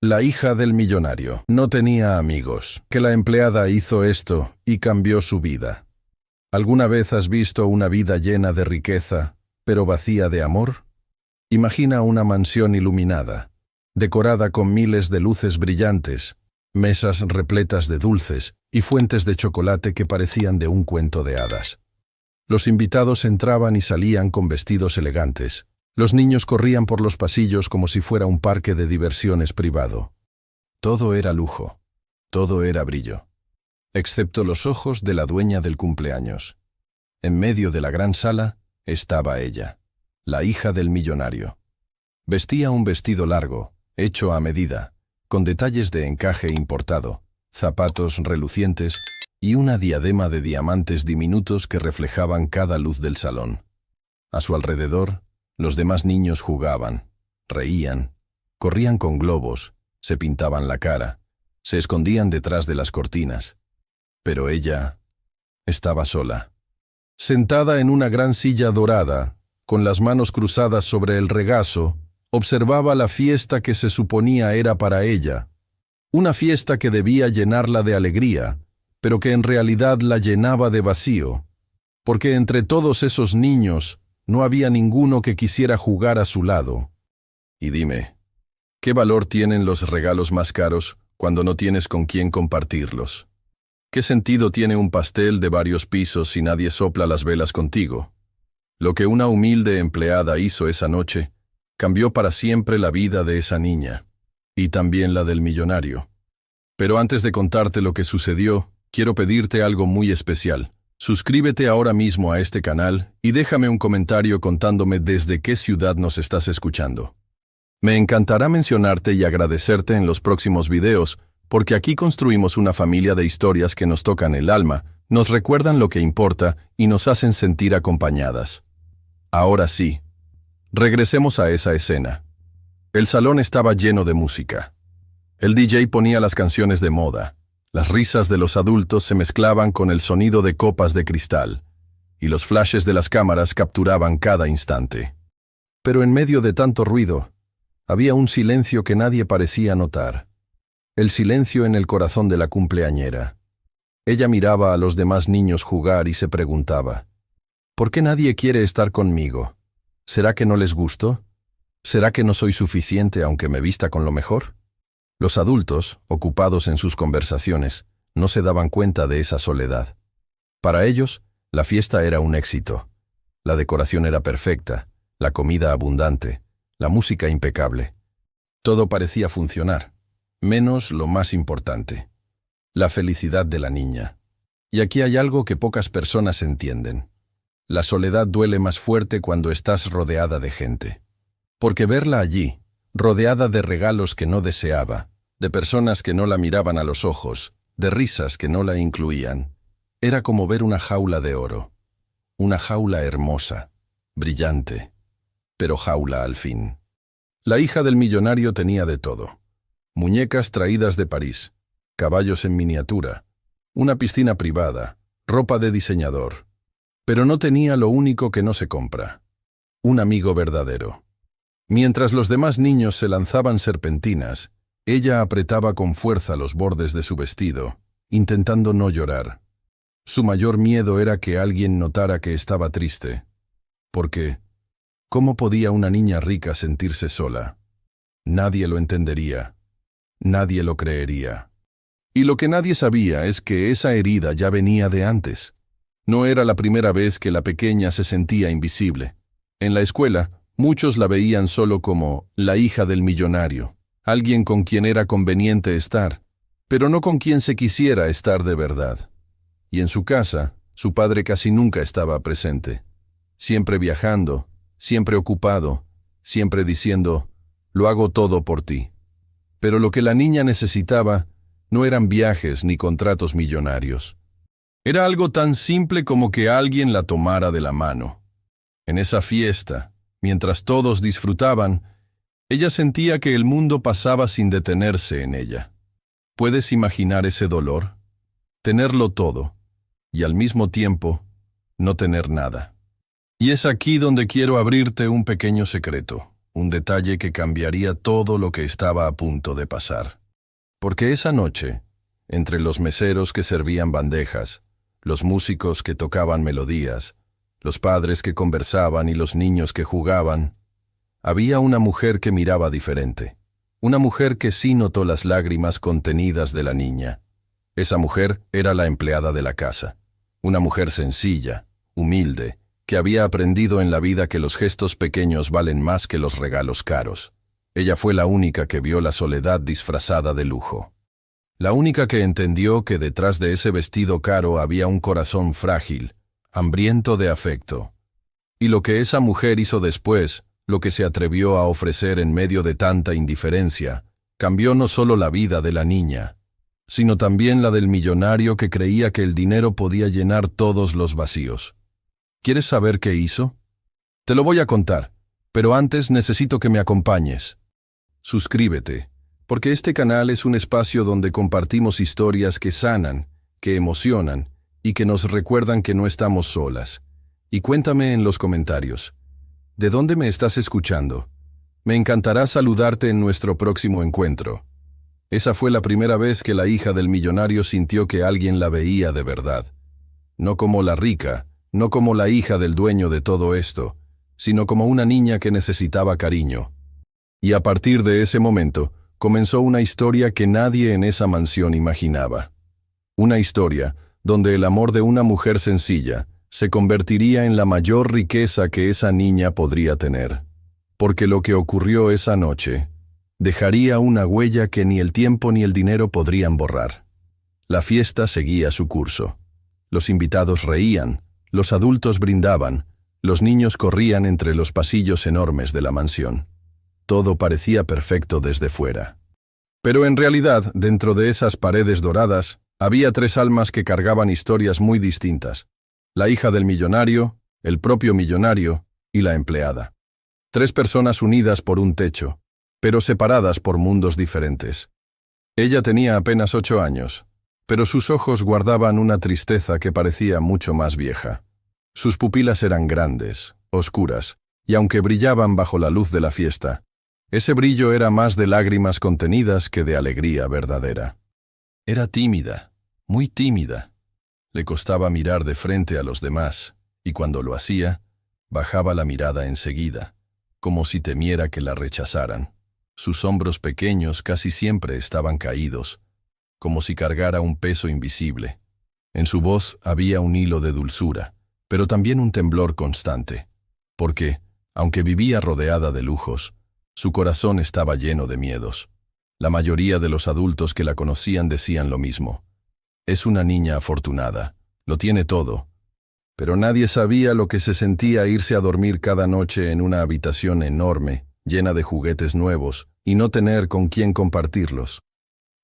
La hija del millonario. No tenía amigos. Que la empleada hizo esto y cambió su vida. ¿Alguna vez has visto una vida llena de riqueza, pero vacía de amor? Imagina una mansión iluminada, decorada con miles de luces brillantes, mesas repletas de dulces y fuentes de chocolate que parecían de un cuento de hadas. Los invitados entraban y salían con vestidos elegantes. Los niños corrían por los pasillos como si fuera un parque de diversiones privado. Todo era lujo, todo era brillo, excepto los ojos de la dueña del cumpleaños. En medio de la gran sala estaba ella, la hija del millonario. Vestía un vestido largo, hecho a medida, con detalles de encaje importado, zapatos relucientes y una diadema de diamantes diminutos que reflejaban cada luz del salón. A su alrededor, los demás niños jugaban, reían, corrían con globos, se pintaban la cara, se escondían detrás de las cortinas. Pero ella estaba sola. Sentada en una gran silla dorada, con las manos cruzadas sobre el regazo, observaba la fiesta que se suponía era para ella. Una fiesta que debía llenarla de alegría, pero que en realidad la llenaba de vacío, porque entre todos esos niños no había ninguno que quisiera jugar a su lado. Y dime, ¿qué valor tienen los regalos más caros cuando no tienes con quién compartirlos? ¿Qué sentido tiene un pastel de varios pisos si nadie sopla las velas contigo? Lo que una humilde empleada hizo esa noche cambió para siempre la vida de esa niña, y también la del millonario. Pero antes de contarte lo que sucedió, quiero pedirte algo muy especial. Suscríbete ahora mismo a este canal y déjame un comentario contándome desde qué ciudad nos estás escuchando. Me encantará mencionarte y agradecerte en los próximos videos, porque aquí construimos una familia de historias que nos tocan el alma, nos recuerdan lo que importa y nos hacen sentir acompañadas. Ahora sí, regresemos a esa escena. El salón estaba lleno de música. El DJ ponía las canciones de moda. Las risas de los adultos se mezclaban con el sonido de copas de cristal, y los flashes de las cámaras capturaban cada instante. Pero en medio de tanto ruido, había un silencio que nadie parecía notar. El silencio en el corazón de la cumpleañera. Ella miraba a los demás niños jugar y se preguntaba, ¿por qué nadie quiere estar conmigo? ¿Será que no les gusto? ¿Será que no soy suficiente aunque me vista con lo mejor? Los adultos, ocupados en sus conversaciones, no se daban cuenta de esa soledad. Para ellos, la fiesta era un éxito. La decoración era perfecta, la comida abundante, la música impecable. Todo parecía funcionar, menos lo más importante, la felicidad de la niña. Y aquí hay algo que pocas personas entienden. La soledad duele más fuerte cuando estás rodeada de gente. Porque verla allí, rodeada de regalos que no deseaba, de personas que no la miraban a los ojos, de risas que no la incluían, era como ver una jaula de oro. Una jaula hermosa, brillante, pero jaula al fin. La hija del millonario tenía de todo. Muñecas traídas de París, caballos en miniatura, una piscina privada, ropa de diseñador. Pero no tenía lo único que no se compra: un amigo verdadero. Mientras los demás niños se lanzaban serpentinas, ella apretaba con fuerza los bordes de su vestido, intentando no llorar. Su mayor miedo era que alguien notara que estaba triste. Porque, ¿cómo podía una niña rica sentirse sola? Nadie lo entendería. Nadie lo creería. Y lo que nadie sabía es que esa herida ya venía de antes. No era la primera vez que la pequeña se sentía invisible. En la escuela, muchos la veían solo como la hija del millonario, alguien con quien era conveniente estar, pero no con quien se quisiera estar de verdad. Y en su casa, su padre casi nunca estaba presente, siempre viajando, siempre ocupado, siempre diciendo, «Lo hago todo por ti». Pero lo que la niña necesitaba no eran viajes ni contratos millonarios. Era algo tan simple como que alguien la tomara de la mano. En esa fiesta, mientras todos disfrutaban, ella sentía que el mundo pasaba sin detenerse en ella. ¿Puedes imaginar ese dolor? Tenerlo todo, y al mismo tiempo, no tener nada. Y es aquí donde quiero abrirte un pequeño secreto. un detalle que cambiaría todo lo que estaba a punto de pasar. Porque esa noche, entre los meseros que servían bandejas, los músicos que tocaban melodías, los padres que conversaban y los niños que jugaban, había una mujer que miraba diferente. Una mujer que sí notó las lágrimas contenidas de la niña. Esa mujer era la empleada de la casa. Una mujer sencilla, humilde, que había aprendido en la vida que los gestos pequeños valen más que los regalos caros. Ella fue la única que vio la soledad disfrazada de lujo. La única que entendió que detrás de ese vestido caro había un corazón frágil, hambriento de afecto. Y lo que esa mujer hizo después, lo que se atrevió a ofrecer en medio de tanta indiferencia, cambió no solo la vida de la niña, sino también la del millonario que creía que el dinero podía llenar todos los vacíos. ¿Quieres saber qué hizo? Te lo voy a contar, pero antes necesito que me acompañes. Suscríbete, porque este canal es un espacio donde compartimos historias que sanan, que emocionan y que nos recuerdan que no estamos solas. Y cuéntame en los comentarios, ¿de dónde me estás escuchando? Me encantará saludarte en nuestro próximo encuentro. Esa fue la primera vez que la hija del millonario sintió que alguien la veía de verdad. No como la rica, no como la hija del dueño de todo esto, sino como una niña que necesitaba cariño. Y a partir de ese momento, comenzó una historia que nadie en esa mansión imaginaba. Una historia donde el amor de una mujer sencilla se convertiría en la mayor riqueza que esa niña podría tener. Porque lo que ocurrió esa noche dejaría una huella que ni el tiempo ni el dinero podrían borrar. La fiesta seguía su curso. Los invitados reían, los adultos brindaban, los niños corrían entre los pasillos enormes de la mansión. Todo parecía perfecto desde fuera. Pero en realidad, dentro de esas paredes doradas, había tres almas que cargaban historias muy distintas. La hija del millonario, el propio millonario y la empleada. Tres personas unidas por un techo, pero separadas por mundos diferentes. Ella tenía apenas 8 años, pero sus ojos guardaban una tristeza que parecía mucho más vieja. Sus pupilas eran grandes, oscuras, y aunque brillaban bajo la luz de la fiesta, ese brillo era más de lágrimas contenidas que de alegría verdadera. Era tímida, muy tímida. Le costaba mirar de frente a los demás, y cuando lo hacía, bajaba la mirada enseguida, como si temiera que la rechazaran. Sus hombros pequeños casi siempre estaban caídos, como si cargara un peso invisible. En su voz había un hilo de dulzura, pero también un temblor constante, porque, aunque vivía rodeada de lujos, su corazón estaba lleno de miedos. La mayoría de los adultos que la conocían decían lo mismo. Es una niña afortunada, lo tiene todo, pero nadie sabía lo que se sentía irse a dormir cada noche en una habitación enorme, llena de juguetes nuevos, y no tener con quién compartirlos.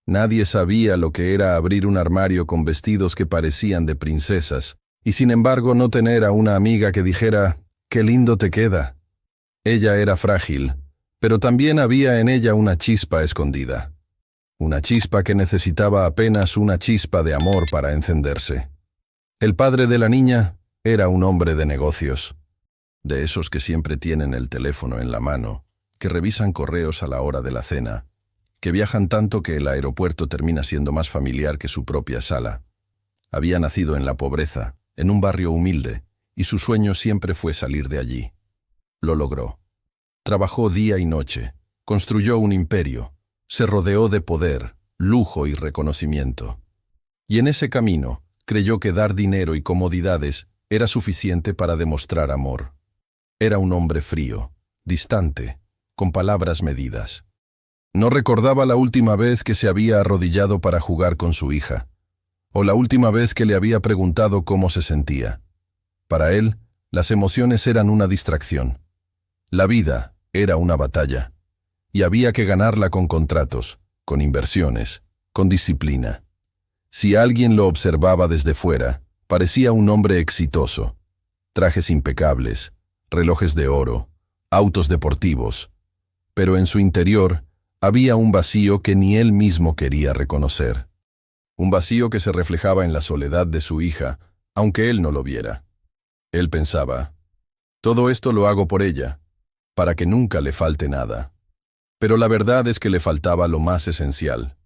Nadie sabía lo que era abrir un armario con vestidos que parecían de princesas, y sin embargo no tener a una amiga que dijera, «¡Qué lindo te queda!». Ella era frágil, pero también había en ella una chispa escondida. Una chispa que necesitaba apenas una chispa de amor para encenderse. El padre de la niña era un hombre de negocios, de esos que siempre tienen el teléfono en la mano, que revisan correos a la hora de la cena, que viajan tanto que el aeropuerto termina siendo más familiar que su propia sala. Había nacido en la pobreza, en un barrio humilde, y su sueño siempre fue salir de allí. Lo logró. Trabajó día y noche, construyó un imperio, se rodeó de poder, lujo y reconocimiento. Y en ese camino, creyó que dar dinero y comodidades era suficiente para demostrar amor. Era un hombre frío, distante, con palabras medidas. No recordaba la última vez que se había arrodillado para jugar con su hija, o la última vez que le había preguntado cómo se sentía. Para él, las emociones eran una distracción. La vida era una batalla, y había que ganarla con contratos, con inversiones, con disciplina. Si alguien lo observaba desde fuera, parecía un hombre exitoso. Trajes impecables, relojes de oro, autos deportivos. Pero en su interior había un vacío que ni él mismo quería reconocer. Un vacío que se reflejaba en la soledad de su hija, aunque él no lo viera. Él pensaba, todo esto lo hago por ella. para que nunca le falte nada. Pero la verdad es que le faltaba lo más esencial,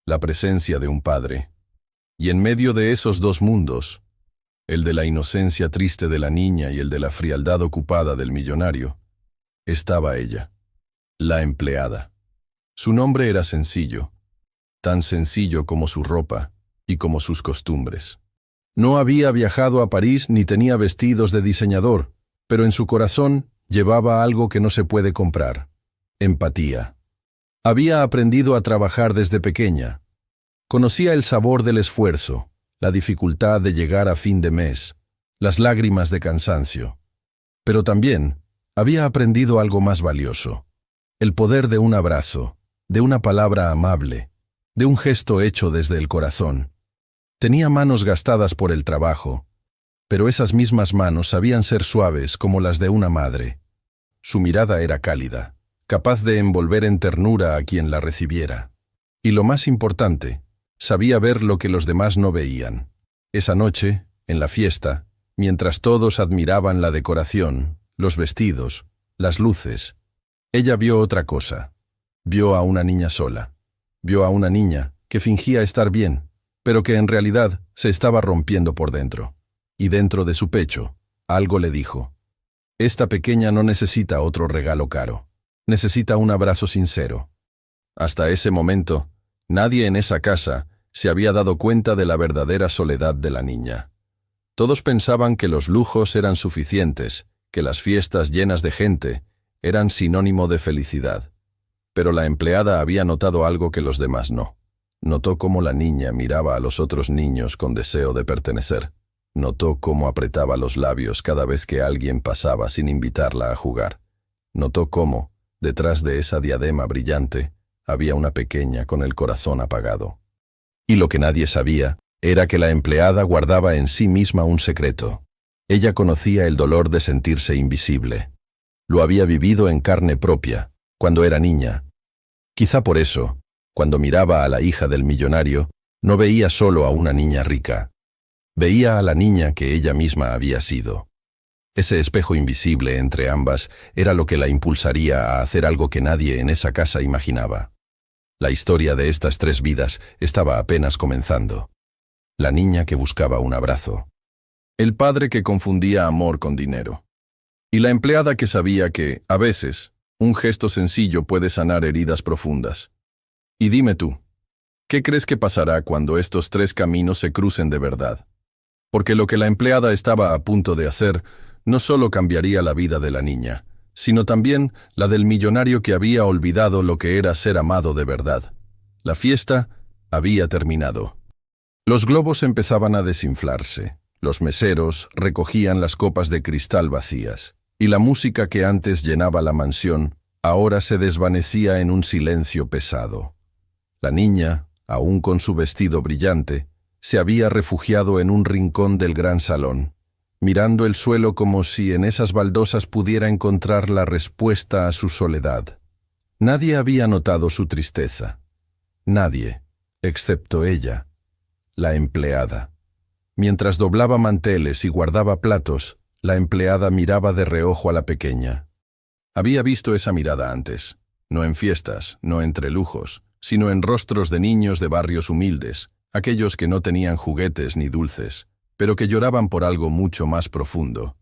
la presencia de un padre. Y en medio de esos dos mundos, el de la inocencia triste de la niña y el de la frialdad ocupada del millonario, estaba ella, la empleada. Su nombre era sencillo, tan sencillo como su ropa y como sus costumbres. No había viajado a París ni tenía vestidos de diseñador, pero en su corazón llevaba algo que no se puede comprar: empatía. Había aprendido a trabajar desde pequeña. Conocía el sabor del esfuerzo, la dificultad de llegar a fin de mes, las lágrimas de cansancio. Pero también había aprendido algo más valioso: el poder de un abrazo, de una palabra amable, de un gesto hecho desde el corazón. Tenía manos gastadas por el trabajo, pero esas mismas manos sabían ser suaves como las de una madre. Su mirada era cálida, capaz de envolver en ternura a quien la recibiera. Y lo más importante, sabía ver lo que los demás no veían. Esa noche, en la fiesta, mientras todos admiraban la decoración, los vestidos, las luces, ella vio otra cosa. Vio a una niña sola. Vio a una niña que fingía estar bien, pero que en realidad se estaba rompiendo por dentro. Y dentro de su pecho, algo le dijo: esta pequeña no necesita otro regalo caro. Necesita un abrazo sincero. Hasta ese momento, nadie en esa casa se había dado cuenta de la verdadera soledad de la niña. Todos pensaban que los lujos eran suficientes, que las fiestas llenas de gente eran sinónimo de felicidad. Pero la empleada había notado algo que los demás no. Notó cómo la niña miraba a los otros niños con deseo de pertenecer. Notó cómo apretaba los labios cada vez que alguien pasaba sin invitarla a jugar. Notó cómo, detrás de esa diadema brillante, había una pequeña con el corazón apagado. Y lo que nadie sabía era que la empleada guardaba en sí misma un secreto. Ella conocía el dolor de sentirse invisible. Lo había vivido en carne propia, cuando era niña. Quizá por eso, cuando miraba a la hija del millonario, no veía solo a una niña rica. Veía a la niña que ella misma había sido. Ese espejo invisible entre ambas era lo que la impulsaría a hacer algo que nadie en esa casa imaginaba. La historia de estas tres vidas estaba apenas comenzando. La niña que buscaba un abrazo. El padre que confundía amor con dinero. Y la empleada que sabía que, a veces, un gesto sencillo puede sanar heridas profundas. Y dime tú, ¿qué crees que pasará cuando estos tres caminos se crucen de verdad? Porque lo que la empleada estaba a punto de hacer no solo cambiaría la vida de la niña, sino también la del millonario que había olvidado lo que era ser amado de verdad. La fiesta había terminado. Los globos empezaban a desinflarse, los meseros recogían las copas de cristal vacías, y la música que antes llenaba la mansión ahora se desvanecía en un silencio pesado. La niña, aún con su vestido brillante, se había refugiado en un rincón del gran salón, mirando el suelo como si en esas baldosas pudiera encontrar la respuesta a su soledad. Nadie había notado su tristeza. Nadie, excepto ella, la empleada. Mientras doblaba manteles y guardaba platos, la empleada miraba de reojo a la pequeña. Había visto esa mirada antes, no en fiestas, no entre lujos, sino en rostros de niños de barrios humildes, aquellos que no tenían juguetes ni dulces, pero que lloraban por algo mucho más profundo,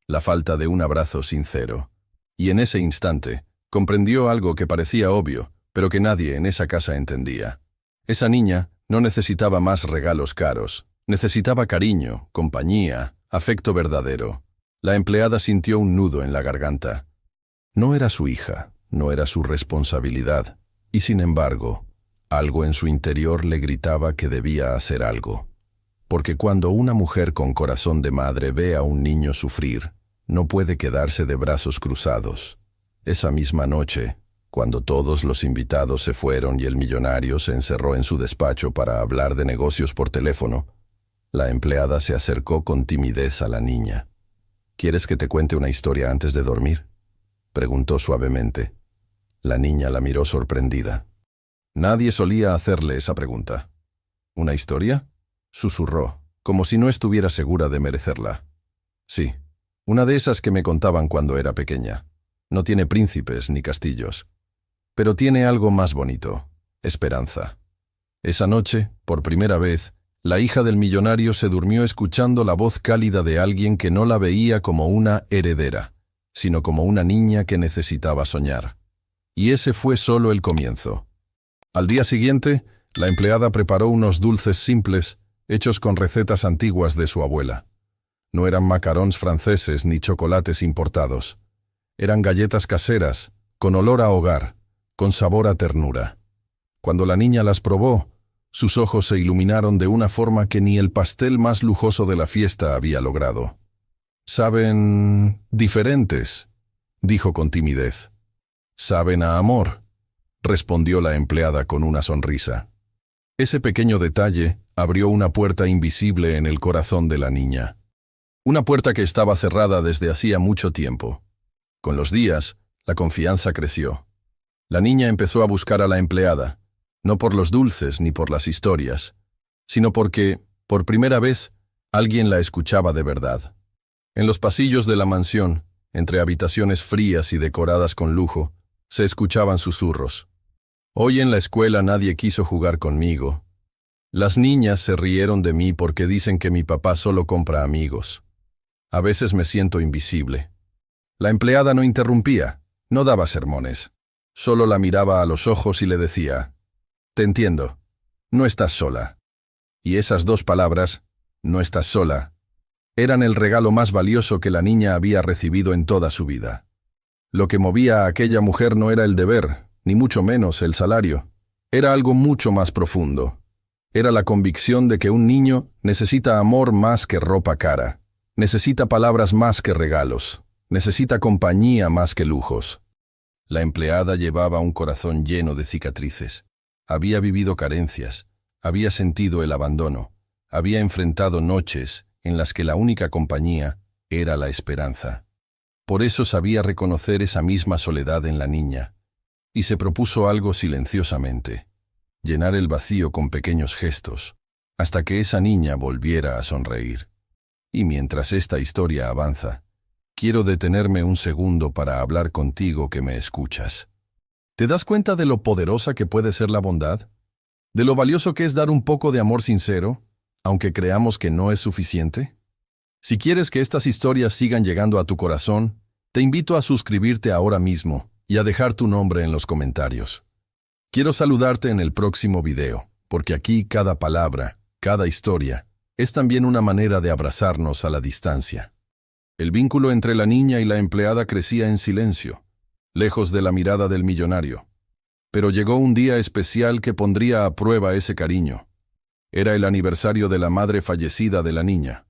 la falta de un abrazo sincero. Y en ese instante, comprendió algo que parecía obvio, pero que nadie en esa casa entendía. Esa niña no necesitaba más regalos caros, necesitaba cariño, compañía, afecto verdadero. La empleada sintió un nudo en la garganta. No era su hija, no era su responsabilidad, y sin embargo, algo en su interior le gritaba que debía hacer algo. Porque cuando una mujer con corazón de madre ve a un niño sufrir, no puede quedarse de brazos cruzados. Esa misma noche, cuando todos los invitados se fueron y el millonario se encerró en su despacho para hablar de negocios por teléfono, la empleada se acercó con timidez a la niña. ¿Quieres que te cuente una historia antes de dormir?, preguntó suavemente. La niña la miró sorprendida. Nadie solía hacerle esa pregunta. ¿Una historia?, susurró, como si no estuviera segura de merecerla. Sí, una de esas que me contaban cuando era pequeña. No tiene príncipes ni castillos. Pero tiene algo más bonito: esperanza. Esa noche, por primera vez, la hija del millonario se durmió escuchando la voz cálida de alguien que no la veía como una heredera, sino como una niña que necesitaba soñar. Y ese fue solo el comienzo. Al día siguiente, la empleada preparó unos dulces simples, hechos con recetas antiguas de su abuela. No eran macarons franceses ni chocolates importados. Eran galletas caseras, con olor a hogar, con sabor a ternura. Cuando la niña las probó, sus ojos se iluminaron de una forma que ni el pastel más lujoso de la fiesta había logrado. «Saben diferentes», dijo con timidez. «Saben a amor», respondió la empleada con una sonrisa. Ese pequeño detalle abrió una puerta invisible en el corazón de la niña. Una puerta que estaba cerrada desde hacía mucho tiempo. Con los días, la confianza creció. La niña empezó a buscar a la empleada, no por los dulces ni por las historias, sino porque, por primera vez, alguien la escuchaba de verdad. En los pasillos de la mansión, entre habitaciones frías y decoradas con lujo, se escuchaban susurros. «Hoy en la escuela nadie quiso jugar conmigo. Las niñas se rieron de mí porque dicen que mi papá solo compra amigos. A veces me siento invisible». La empleada no interrumpía, no daba sermones. Solo la miraba a los ojos y le decía: «Te entiendo. No estás sola». Y esas dos palabras, «no estás sola», eran el regalo más valioso que la niña había recibido en toda su vida. Lo que movía a aquella mujer no era el deber, ni mucho menos el salario. Era algo mucho más profundo. Era la convicción de que un niño necesita amor más que ropa cara, necesita palabras más que regalos, necesita compañía más que lujos. La empleada llevaba un corazón lleno de cicatrices. Había vivido carencias, había sentido el abandono, había enfrentado noches en las que la única compañía era la esperanza. Por eso sabía reconocer esa misma soledad en la niña, y se propuso algo silenciosamente: llenar el vacío con pequeños gestos, hasta que esa niña volviera a sonreír. Y mientras esta historia avanza, quiero detenerme un segundo para hablar contigo que me escuchas. ¿Te das cuenta de lo poderosa que puede ser la bondad? ¿De lo valioso que es dar un poco de amor sincero, aunque creamos que no es suficiente? Si quieres que estas historias sigan llegando a tu corazón, te invito a suscribirte ahora mismo y a dejar tu nombre en los comentarios. Quiero saludarte en el próximo video, porque aquí cada palabra, cada historia, es también una manera de abrazarnos a la distancia. El vínculo entre la niña y la empleada crecía en silencio, lejos de la mirada del millonario. Pero llegó un día especial que pondría a prueba ese cariño. Era el aniversario de la madre fallecida de la niña,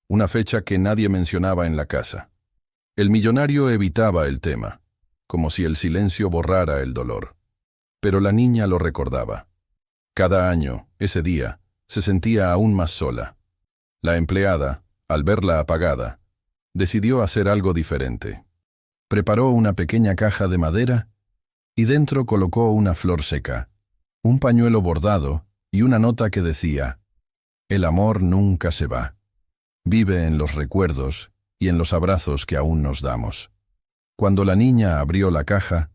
una fecha que nadie mencionaba en la casa. El millonario evitaba el tema, como si el silencio borrara el dolor. Pero la niña lo recordaba. Cada año, ese día, se sentía aún más sola. La empleada, al verla apagada, decidió hacer algo diferente. Preparó una pequeña caja de madera y dentro colocó una flor seca, un pañuelo bordado y una nota que decía: «El amor nunca se va. Vive en los recuerdos y en los abrazos que aún nos damos». Cuando la niña abrió la caja,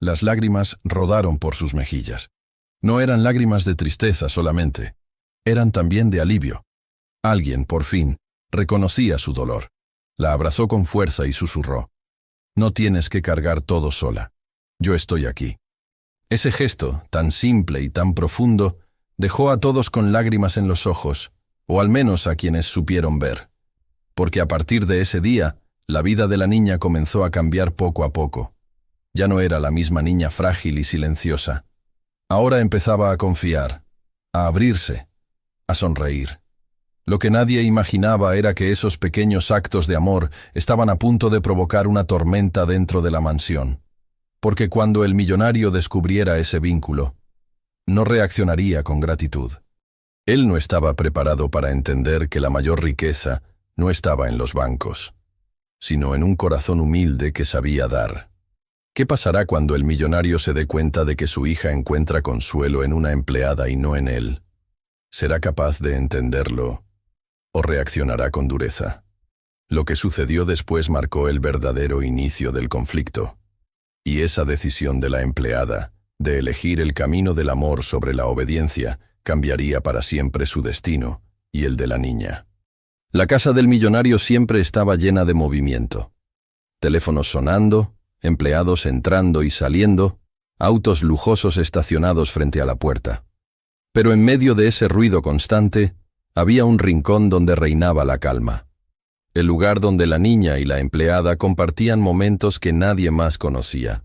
las lágrimas rodaron por sus mejillas. No eran lágrimas de tristeza solamente, eran también de alivio. Alguien, por fin, reconocía su dolor. La abrazó con fuerza y susurró: «No tienes que cargar todo sola. Yo estoy aquí». Ese gesto, tan simple y tan profundo, dejó a todos con lágrimas en los ojos, o al menos a quienes supieron ver. Porque a partir de ese día, la vida de la niña comenzó a cambiar poco a poco. Ya no era la misma niña frágil y silenciosa. Ahora empezaba a confiar, a abrirse, a sonreír. Lo que nadie imaginaba era que esos pequeños actos de amor estaban a punto de provocar una tormenta dentro de la mansión. Porque cuando el millonario descubriera ese vínculo, no reaccionaría con gratitud. Él no estaba preparado para entender que la mayor riqueza no estaba en los bancos, sino en un corazón humilde que sabía dar. ¿Qué pasará cuando el millonario se dé cuenta de que su hija encuentra consuelo en una empleada y no en él? ¿Será capaz de entenderlo o reaccionará con dureza? Lo que sucedió después marcó el verdadero inicio del conflicto. Y esa decisión de la empleada, de elegir el camino del amor sobre la obediencia, cambiaría para siempre su destino y el de la niña. La casa del millonario siempre estaba llena de movimiento. Teléfonos sonando, empleados entrando y saliendo, autos lujosos estacionados frente a la puerta. Pero en medio de ese ruido constante, había un rincón donde reinaba la calma. El lugar donde la niña y la empleada compartían momentos que nadie más conocía.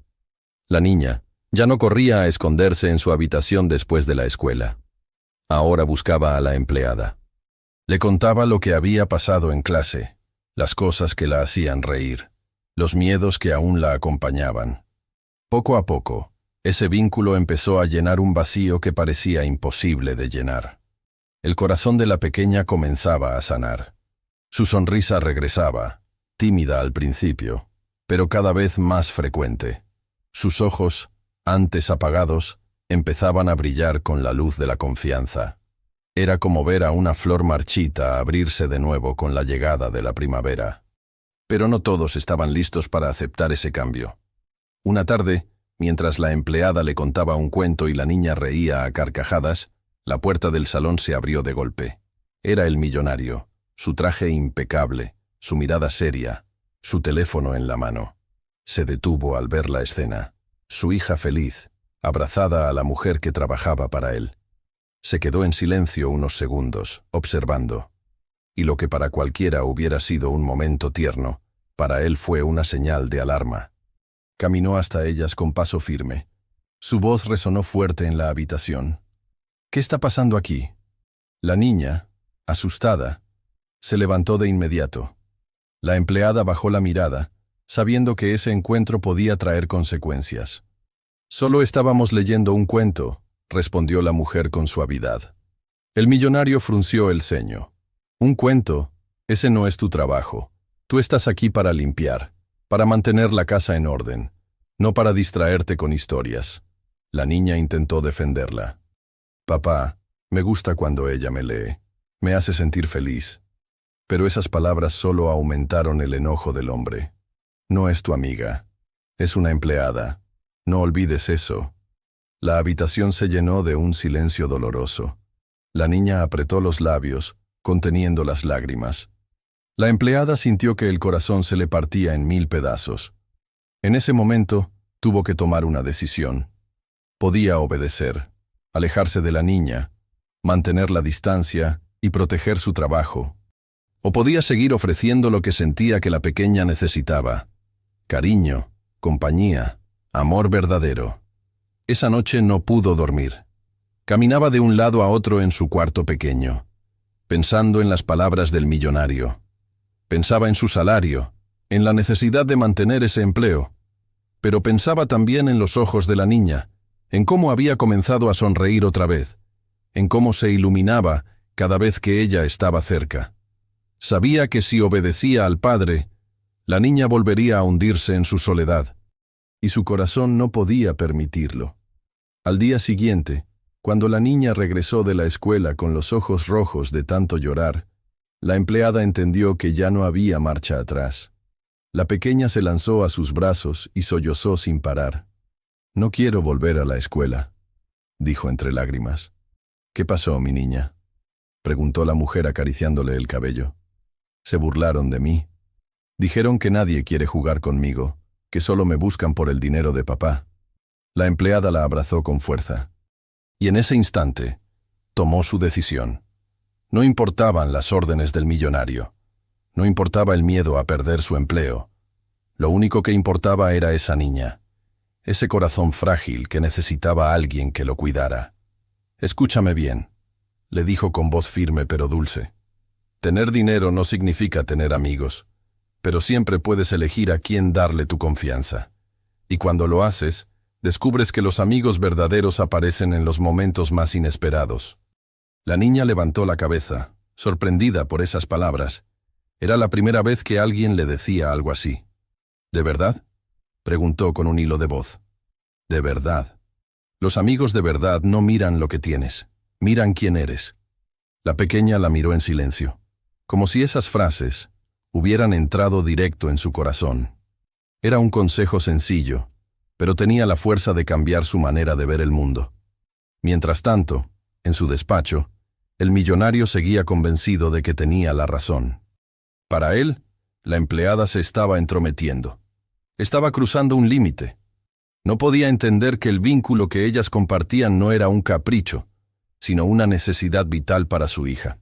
La niña ya no corría a esconderse en su habitación después de la escuela. Ahora buscaba a la empleada. Le contaba lo que había pasado en clase, las cosas que la hacían reír, los miedos que aún la acompañaban. Poco a poco, ese vínculo empezó a llenar un vacío que parecía imposible de llenar. El corazón de la pequeña comenzaba a sanar. Su sonrisa regresaba, tímida al principio, pero cada vez más frecuente. Sus ojos, antes apagados, empezaban a brillar con la luz de la confianza. Era como ver a una flor marchita abrirse de nuevo con la llegada de la primavera. Pero no todos estaban listos para aceptar ese cambio. Una tarde, mientras la empleada le contaba un cuento y la niña reía a carcajadas, la puerta del salón se abrió de golpe. Era el millonario, su traje impecable, su mirada seria, su teléfono en la mano. Se detuvo al ver la escena. Su hija feliz, abrazada a la mujer que trabajaba para él. Se quedó en silencio unos segundos, observando. Y lo que para cualquiera hubiera sido un momento tierno, para él fue una señal de alarma. Caminó hasta ellas con paso firme. Su voz resonó fuerte en la habitación. ¿Qué está pasando aquí? La niña, asustada, se levantó de inmediato. La empleada bajó la mirada, sabiendo que ese encuentro podía traer consecuencias. «Solo estábamos leyendo un cuento», respondió la mujer con suavidad. El millonario frunció el ceño. «Un cuento, ese no es tu trabajo. Tú estás aquí para limpiar, para mantener la casa en orden, no para distraerte con historias». La niña intentó defenderla. «Papá, me gusta cuando ella me lee. Me hace sentir feliz». Pero esas palabras solo aumentaron el enojo del hombre. «No es tu amiga. Es una empleada. No olvides eso». La habitación se llenó de un silencio doloroso. La niña apretó los labios, conteniendo las lágrimas. La empleada sintió que el corazón se le partía en 1000 pedazos. En ese momento, tuvo que tomar una decisión. Podía obedecer, alejarse de la niña, mantener la distancia y proteger su trabajo. O podía seguir ofreciendo lo que sentía que la pequeña necesitaba: cariño, compañía, amor verdadero. Esa noche no pudo dormir. Caminaba de un lado a otro en su cuarto pequeño, pensando en las palabras del millonario. Pensaba en su salario, en la necesidad de mantener ese empleo, pero pensaba también en los ojos de la niña, en cómo había comenzado a sonreír otra vez, en cómo se iluminaba cada vez que ella estaba cerca. Sabía que si obedecía al padre, la niña volvería a hundirse en su soledad, y su corazón no podía permitirlo. Al día siguiente, cuando la niña regresó de la escuela con los ojos rojos de tanto llorar, la empleada entendió que ya no había marcha atrás. La pequeña se lanzó a sus brazos y sollozó sin parar. «No quiero volver a la escuela», dijo entre lágrimas. «¿Qué pasó, mi niña?», preguntó la mujer acariciándole el cabello. «Se burlaron de mí. Dijeron que nadie quiere jugar conmigo, que solo me buscan por el dinero de papá». La empleada la abrazó con fuerza. Y en ese instante, tomó su decisión. No importaban las órdenes del millonario. No importaba el miedo a perder su empleo. Lo único que importaba era esa niña, ese corazón frágil que necesitaba a alguien que lo cuidara. «Escúchame bien», le dijo con voz firme pero dulce. «Tener dinero no significa tener amigos, pero siempre puedes elegir a quién darle tu confianza. Y cuando lo haces, descubres que los amigos verdaderos aparecen en los momentos más inesperados». La niña levantó la cabeza, sorprendida por esas palabras. Era la primera vez que alguien le decía algo así. «¿De verdad?», preguntó con un hilo de voz. «De verdad. Los amigos de verdad no miran lo que tienes, miran quién eres». La pequeña la miró en silencio, como si esas frases, hubieran entrado directo en su corazón. Era un consejo sencillo, pero tenía la fuerza de cambiar su manera de ver el mundo. Mientras tanto, en su despacho, el millonario seguía convencido de que tenía la razón. Para él, la empleada se estaba entrometiendo. Estaba cruzando un límite. No podía entender que el vínculo que ellas compartían no era un capricho, sino una necesidad vital para su hija.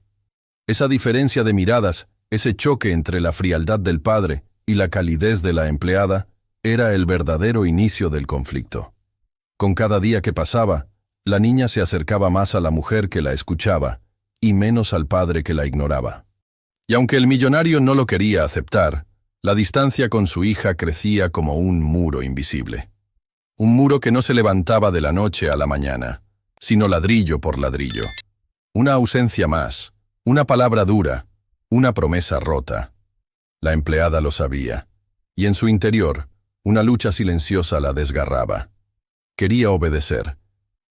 Esa diferencia de miradas, ese choque entre la frialdad del padre y la calidez de la empleada, era el verdadero inicio del conflicto. Con cada día que pasaba, la niña se acercaba más a la mujer que la escuchaba, y menos al padre que la ignoraba. Y aunque el millonario no lo quería aceptar, la distancia con su hija crecía como un muro invisible. Un muro que no se levantaba de la noche a la mañana, sino ladrillo por ladrillo. Una ausencia más, una palabra dura, una promesa rota. La empleada lo sabía, y en su interior, una lucha silenciosa la desgarraba. Quería obedecer,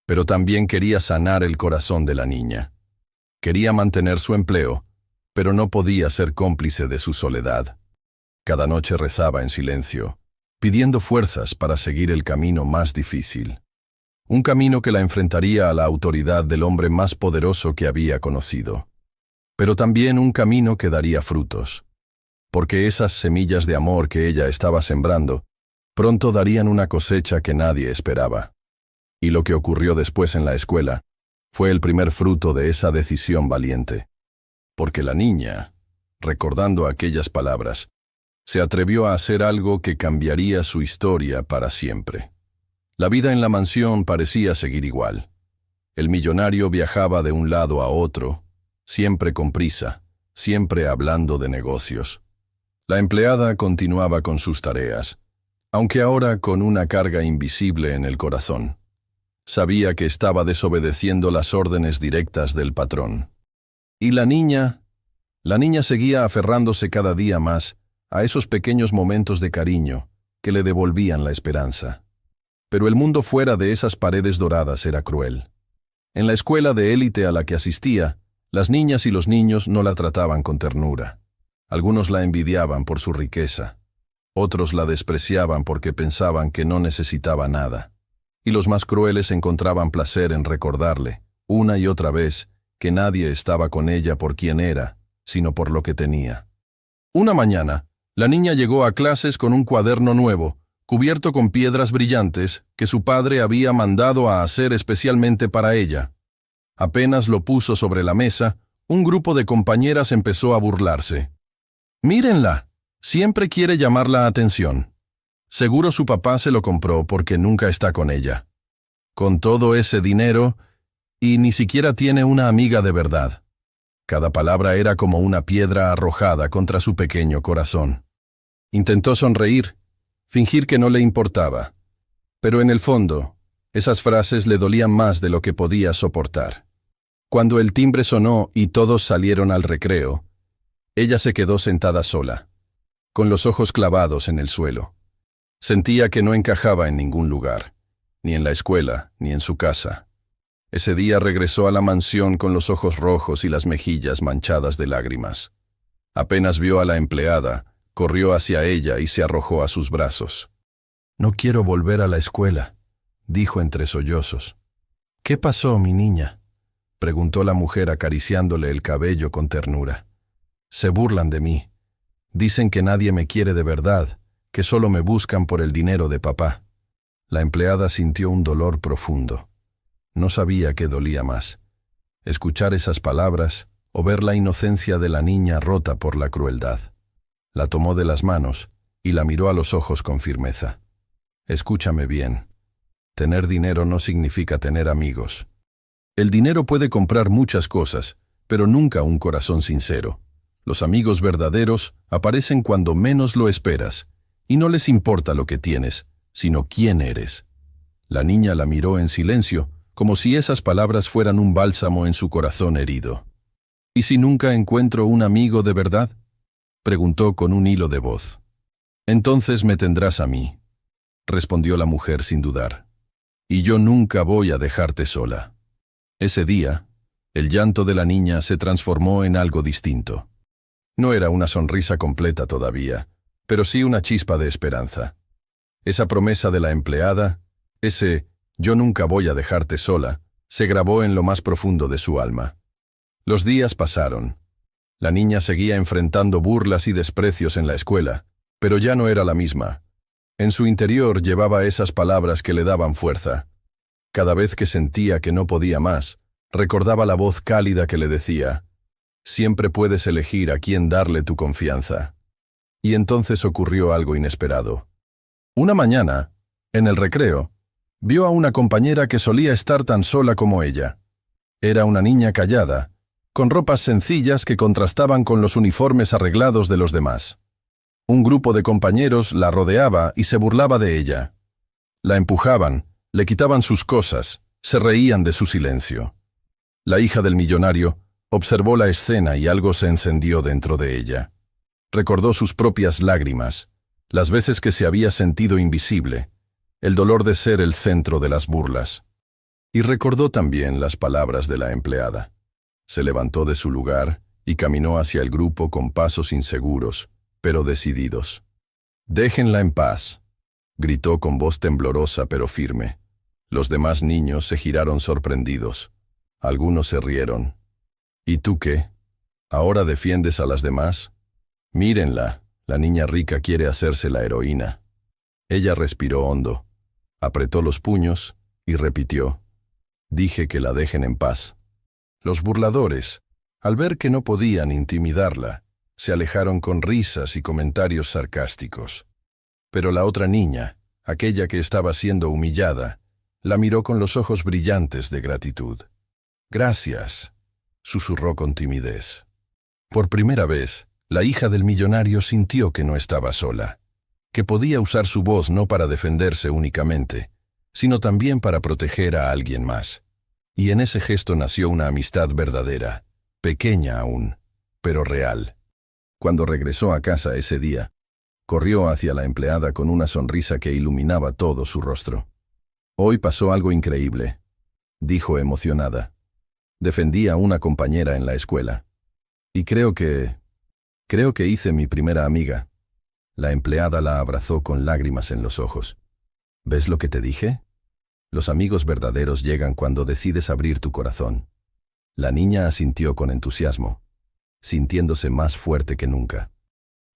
pero también quería sanar el corazón de la niña. Quería mantener su empleo, pero no podía ser cómplice de su soledad. Cada noche rezaba en silencio, pidiendo fuerzas para seguir el camino más difícil. Un camino que la enfrentaría a la autoridad del hombre más poderoso que había conocido. Pero también un camino que daría frutos. Porque esas semillas de amor que ella estaba sembrando, pronto darían una cosecha que nadie esperaba. Y lo que ocurrió después en la escuela fue el primer fruto de esa decisión valiente. Porque la niña, recordando aquellas palabras, se atrevió a hacer algo que cambiaría su historia para siempre. La vida en la mansión parecía seguir igual. El millonario viajaba de un lado a otro, siempre con prisa, siempre hablando de negocios. La empleada continuaba con sus tareas, aunque ahora con una carga invisible en el corazón. Sabía que estaba desobedeciendo las órdenes directas del patrón. Y la niña seguía aferrándose cada día más a esos pequeños momentos de cariño que le devolvían la esperanza. Pero el mundo fuera de esas paredes doradas era cruel. En la escuela de élite a la que asistía, las niñas y los niños no la trataban con ternura. Algunos la envidiaban por su riqueza. Otros la despreciaban porque pensaban que no necesitaba nada. Y los más crueles encontraban placer en recordarle, una y otra vez, que nadie estaba con ella por quien era, sino por lo que tenía. Una mañana, la niña llegó a clases con un cuaderno nuevo, cubierto con piedras brillantes, que su padre había mandado a hacer especialmente para ella. Apenas lo puso sobre la mesa, un grupo de compañeras empezó a burlarse. «Mírenla, siempre quiere llamar la atención. Seguro su papá se lo compró porque nunca está con ella. Con todo ese dinero, y ni siquiera tiene una amiga de verdad». Cada palabra era como una piedra arrojada contra su pequeño corazón. Intentó sonreír, fingir que no le importaba. Pero en el fondo, esas frases le dolían más de lo que podía soportar. Cuando el timbre sonó y todos salieron al recreo, ella se quedó sentada sola, con los ojos clavados en el suelo. Sentía que no encajaba en ningún lugar, ni en la escuela, ni en su casa. Ese día regresó a la mansión con los ojos rojos y las mejillas manchadas de lágrimas. Apenas vio a la empleada, corrió hacia ella y se arrojó a sus brazos. «No quiero volver a la escuela», dijo entre sollozos. «¿Qué pasó, mi niña?», preguntó la mujer acariciándole el cabello con ternura. «Se burlan de mí. Dicen que nadie me quiere de verdad, que solo me buscan por el dinero de papá». La empleada sintió un dolor profundo. No sabía qué dolía más, escuchar esas palabras o ver la inocencia de la niña rota por la crueldad. La tomó de las manos y la miró a los ojos con firmeza. «Escúchame bien. Tener dinero no significa tener amigos. El dinero puede comprar muchas cosas, pero nunca un corazón sincero. Los amigos verdaderos aparecen cuando menos lo esperas, y no les importa lo que tienes, sino quién eres». La niña la miró en silencio, como si esas palabras fueran un bálsamo en su corazón herido. «¿Y si nunca encuentro un amigo de verdad?», preguntó con un hilo de voz. «Entonces me tendrás a mí», respondió la mujer sin dudar. «Y yo nunca voy a dejarte sola». Ese día, el llanto de la niña se transformó en algo distinto. No era una sonrisa completa todavía, pero sí una chispa de esperanza. Esa promesa de la empleada, ese «yo nunca voy a dejarte sola», se grabó en lo más profundo de su alma. Los días pasaron. La niña seguía enfrentando burlas y desprecios en la escuela, pero ya no era la misma. En su interior llevaba esas palabras que le daban fuerza. Cada vez que sentía que no podía más, recordaba la voz cálida que le decía: «Siempre puedes elegir a quién darle tu confianza». Y entonces ocurrió algo inesperado. Una mañana, en el recreo, vio a una compañera que solía estar tan sola como ella. Era una niña callada, con ropas sencillas que contrastaban con los uniformes arreglados de los demás. Un grupo de compañeros la rodeaba y se burlaba de ella. La empujaban, le quitaban sus cosas, se reían de su silencio. La hija del millonario observó la escena y algo se encendió dentro de ella. Recordó sus propias lágrimas, las veces que se había sentido invisible, el dolor de ser el centro de las burlas. Y recordó también las palabras de la empleada. Se levantó de su lugar y caminó hacia el grupo con pasos inseguros, pero decididos. «Déjenla en paz», gritó con voz temblorosa pero firme. Los demás niños se giraron sorprendidos. Algunos se rieron. «¿Y tú qué? ¿Ahora defiendes a las demás? Mírenla, la niña rica quiere hacerse la heroína». Ella respiró hondo, apretó los puños y repitió: «Dije que la dejen en paz». Los burladores, al ver que no podían intimidarla, se alejaron con risas y comentarios sarcásticos. Pero la otra niña, aquella que estaba siendo humillada, la miró con los ojos brillantes de gratitud. «Gracias», susurró con timidez. Por primera vez, la hija del millonario sintió que no estaba sola, que podía usar su voz no para defenderse únicamente, sino también para proteger a alguien más. Y en ese gesto nació una amistad verdadera, pequeña aún, pero real. Cuando regresó a casa ese día, corrió hacia la empleada con una sonrisa que iluminaba todo su rostro. «Hoy pasó algo increíble», dijo emocionada. «Defendí a una compañera en la escuela. Y creo que hice mi primera amiga». La empleada la abrazó con lágrimas en los ojos. «¿Ves lo que te dije? Los amigos verdaderos llegan cuando decides abrir tu corazón». La niña asintió con entusiasmo, sintiéndose más fuerte que nunca.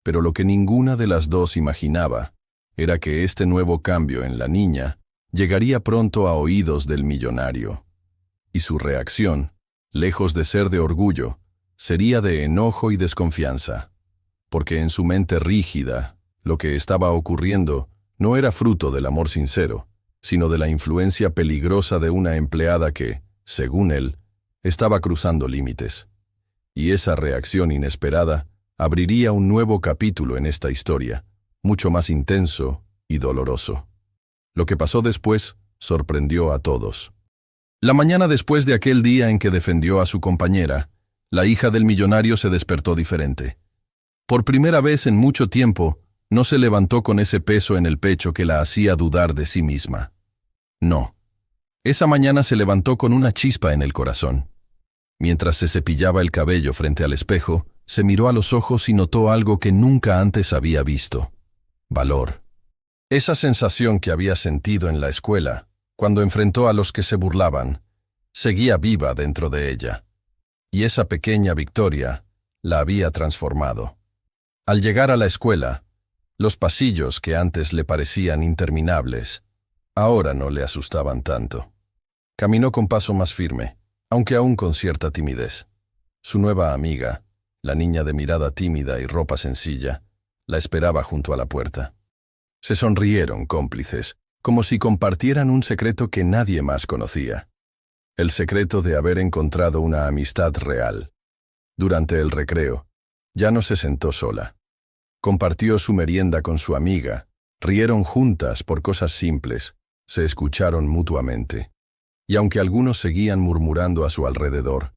Pero lo que ninguna de las dos imaginaba era que este nuevo cambio en la niña llegaría pronto a oídos del millonario. Y su reacción, lejos de ser de orgullo, sería de enojo y desconfianza, porque en su mente rígida, lo que estaba ocurriendo no era fruto del amor sincero, sino de la influencia peligrosa de una empleada que, según él, estaba cruzando límites. Y esa reacción inesperada abriría un nuevo capítulo en esta historia, mucho más intenso y doloroso. Lo que pasó después sorprendió a todos. La mañana después de aquel día en que defendió a su compañera, la hija del millonario se despertó diferente. Por primera vez en mucho tiempo, no se levantó con ese peso en el pecho que la hacía dudar de sí misma. No. Esa mañana se levantó con una chispa en el corazón. Mientras se cepillaba el cabello frente al espejo, se miró a los ojos y notó algo que nunca antes había visto: valor. Esa sensación que había sentido en la escuela, cuando enfrentó a los que se burlaban, seguía viva dentro de ella. Y esa pequeña victoria la había transformado. Al llegar a la escuela, los pasillos que antes le parecían interminables, ahora no le asustaban tanto. Caminó con paso más firme, aunque aún con cierta timidez. Su nueva amiga, la niña de mirada tímida y ropa sencilla, la esperaba junto a la puerta. Se sonrieron cómplices, como si compartieran un secreto que nadie más conocía. El secreto de haber encontrado una amistad real. Durante el recreo, ya no se sentó sola. Compartió su merienda con su amiga, rieron juntas por cosas simples, se escucharon mutuamente. Y aunque algunos seguían murmurando a su alrededor,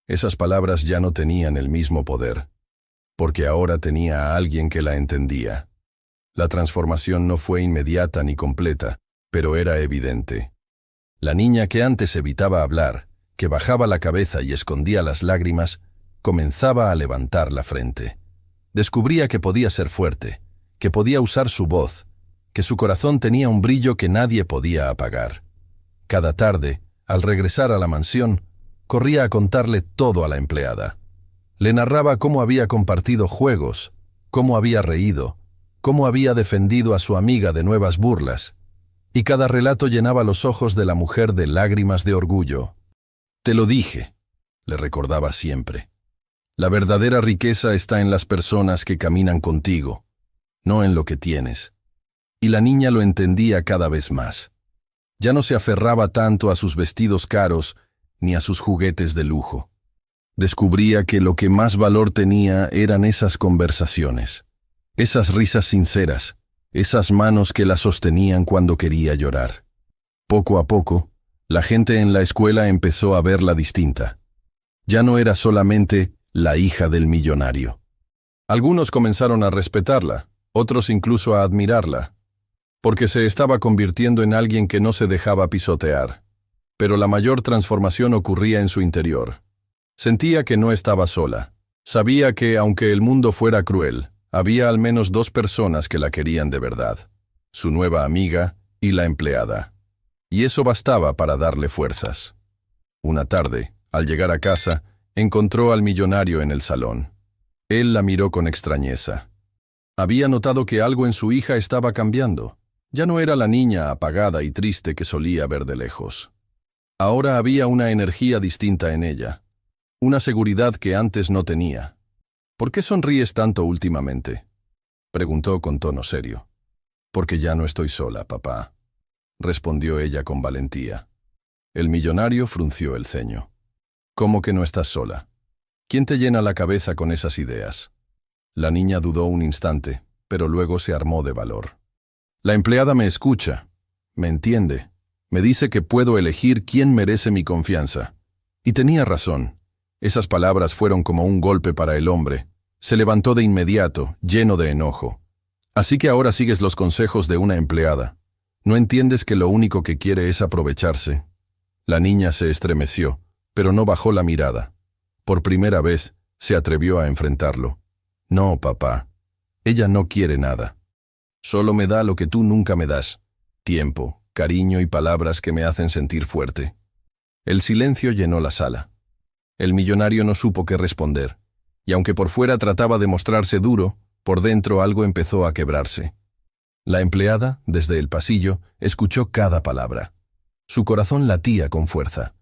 esas palabras ya no tenían el mismo poder, porque ahora tenía a alguien que la entendía. La transformación no fue inmediata ni completa, pero era evidente. La niña que antes evitaba hablar, que bajaba la cabeza y escondía las lágrimas, comenzaba a levantar la frente. Descubría que podía ser fuerte, que podía usar su voz, que su corazón tenía un brillo que nadie podía apagar. Cada tarde, al regresar a la mansión, corría a contarle todo a la empleada. Le narraba cómo había compartido juegos, cómo había reído, cómo había defendido a su amiga de nuevas burlas, y cada relato llenaba los ojos de la mujer de lágrimas de orgullo. «Te lo dije», le recordaba siempre. «La verdadera riqueza está en las personas que caminan contigo, no en lo que tienes». Y la niña lo entendía cada vez más. Ya no se aferraba tanto a sus vestidos caros ni a sus juguetes de lujo. Descubría que lo que más valor tenía eran esas conversaciones, esas risas sinceras, esas manos que la sostenían cuando quería llorar. Poco a poco, la gente en la escuela empezó a verla distinta. Ya no era solamente la hija del millonario. Algunos comenzaron a respetarla, otros incluso a admirarla, porque se estaba convirtiendo en alguien que no se dejaba pisotear. Pero la mayor transformación ocurría en su interior. Sentía que no estaba sola. Sabía que, aunque el mundo fuera cruel, había al menos 2 personas que la querían de verdad: su nueva amiga y la empleada. Y eso bastaba para darle fuerzas. Una tarde, al llegar a casa, encontró al millonario en el salón. Él la miró con extrañeza. Había notado que algo en su hija estaba cambiando. Ya no era la niña apagada y triste que solía ver de lejos. Ahora había una energía distinta en ella, una seguridad que antes no tenía. «¿Por qué sonríes tanto últimamente?», preguntó con tono serio. «Porque ya no estoy sola, papá», respondió ella con valentía. El millonario frunció el ceño. «¿Cómo que no estás sola? ¿Quién te llena la cabeza con esas ideas?». La niña dudó un instante, pero luego se armó de valor. «La empleada me escucha, me entiende, me dice que puedo elegir quién merece mi confianza». Y tenía razón. Esas palabras fueron como un golpe para el hombre. Se levantó de inmediato, lleno de enojo. «Así que ahora sigues los consejos de una empleada. ¿No entiendes que lo único que quiere es aprovecharse?». La niña se estremeció, pero no bajó la mirada. Por primera vez, se atrevió a enfrentarlo. «No, papá. Ella no quiere nada. Solo me da lo que tú nunca me das: tiempo, cariño y palabras que me hacen sentir fuerte». El silencio llenó la sala. El millonario no supo qué responder, y aunque por fuera trataba de mostrarse duro, por dentro algo empezó a quebrarse. La empleada, desde el pasillo, escuchó cada palabra. Su corazón latía con fuerza.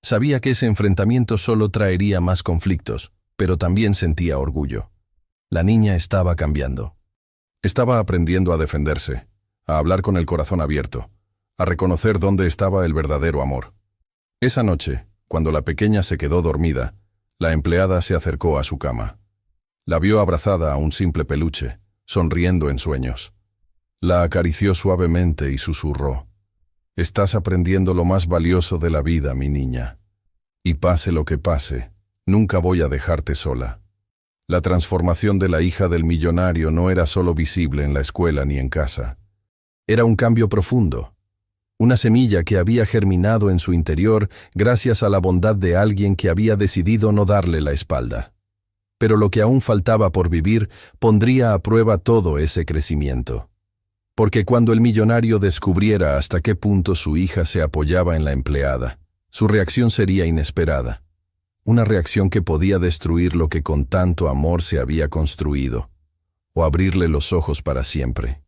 Sabía que ese enfrentamiento solo traería más conflictos, pero también sentía orgullo. La niña estaba cambiando. Estaba aprendiendo a defenderse, a hablar con el corazón abierto, a reconocer dónde estaba el verdadero amor. Esa noche, cuando la pequeña se quedó dormida, la empleada se acercó a su cama. La vio abrazada a un simple peluche, sonriendo en sueños. La acarició suavemente y susurró: «Estás aprendiendo lo más valioso de la vida, mi niña. Y pase lo que pase, nunca voy a dejarte sola». La transformación de la hija del millonario no era solo visible en la escuela ni en casa. Era un cambio profundo. Una semilla que había germinado en su interior gracias a la bondad de alguien que había decidido no darle la espalda. Pero lo que aún faltaba por vivir pondría a prueba todo ese crecimiento. Porque cuando el millonario descubriera hasta qué punto su hija se apoyaba en la empleada, su reacción sería inesperada. Una reacción que podía destruir lo que con tanto amor se había construido, o abrirle los ojos para siempre.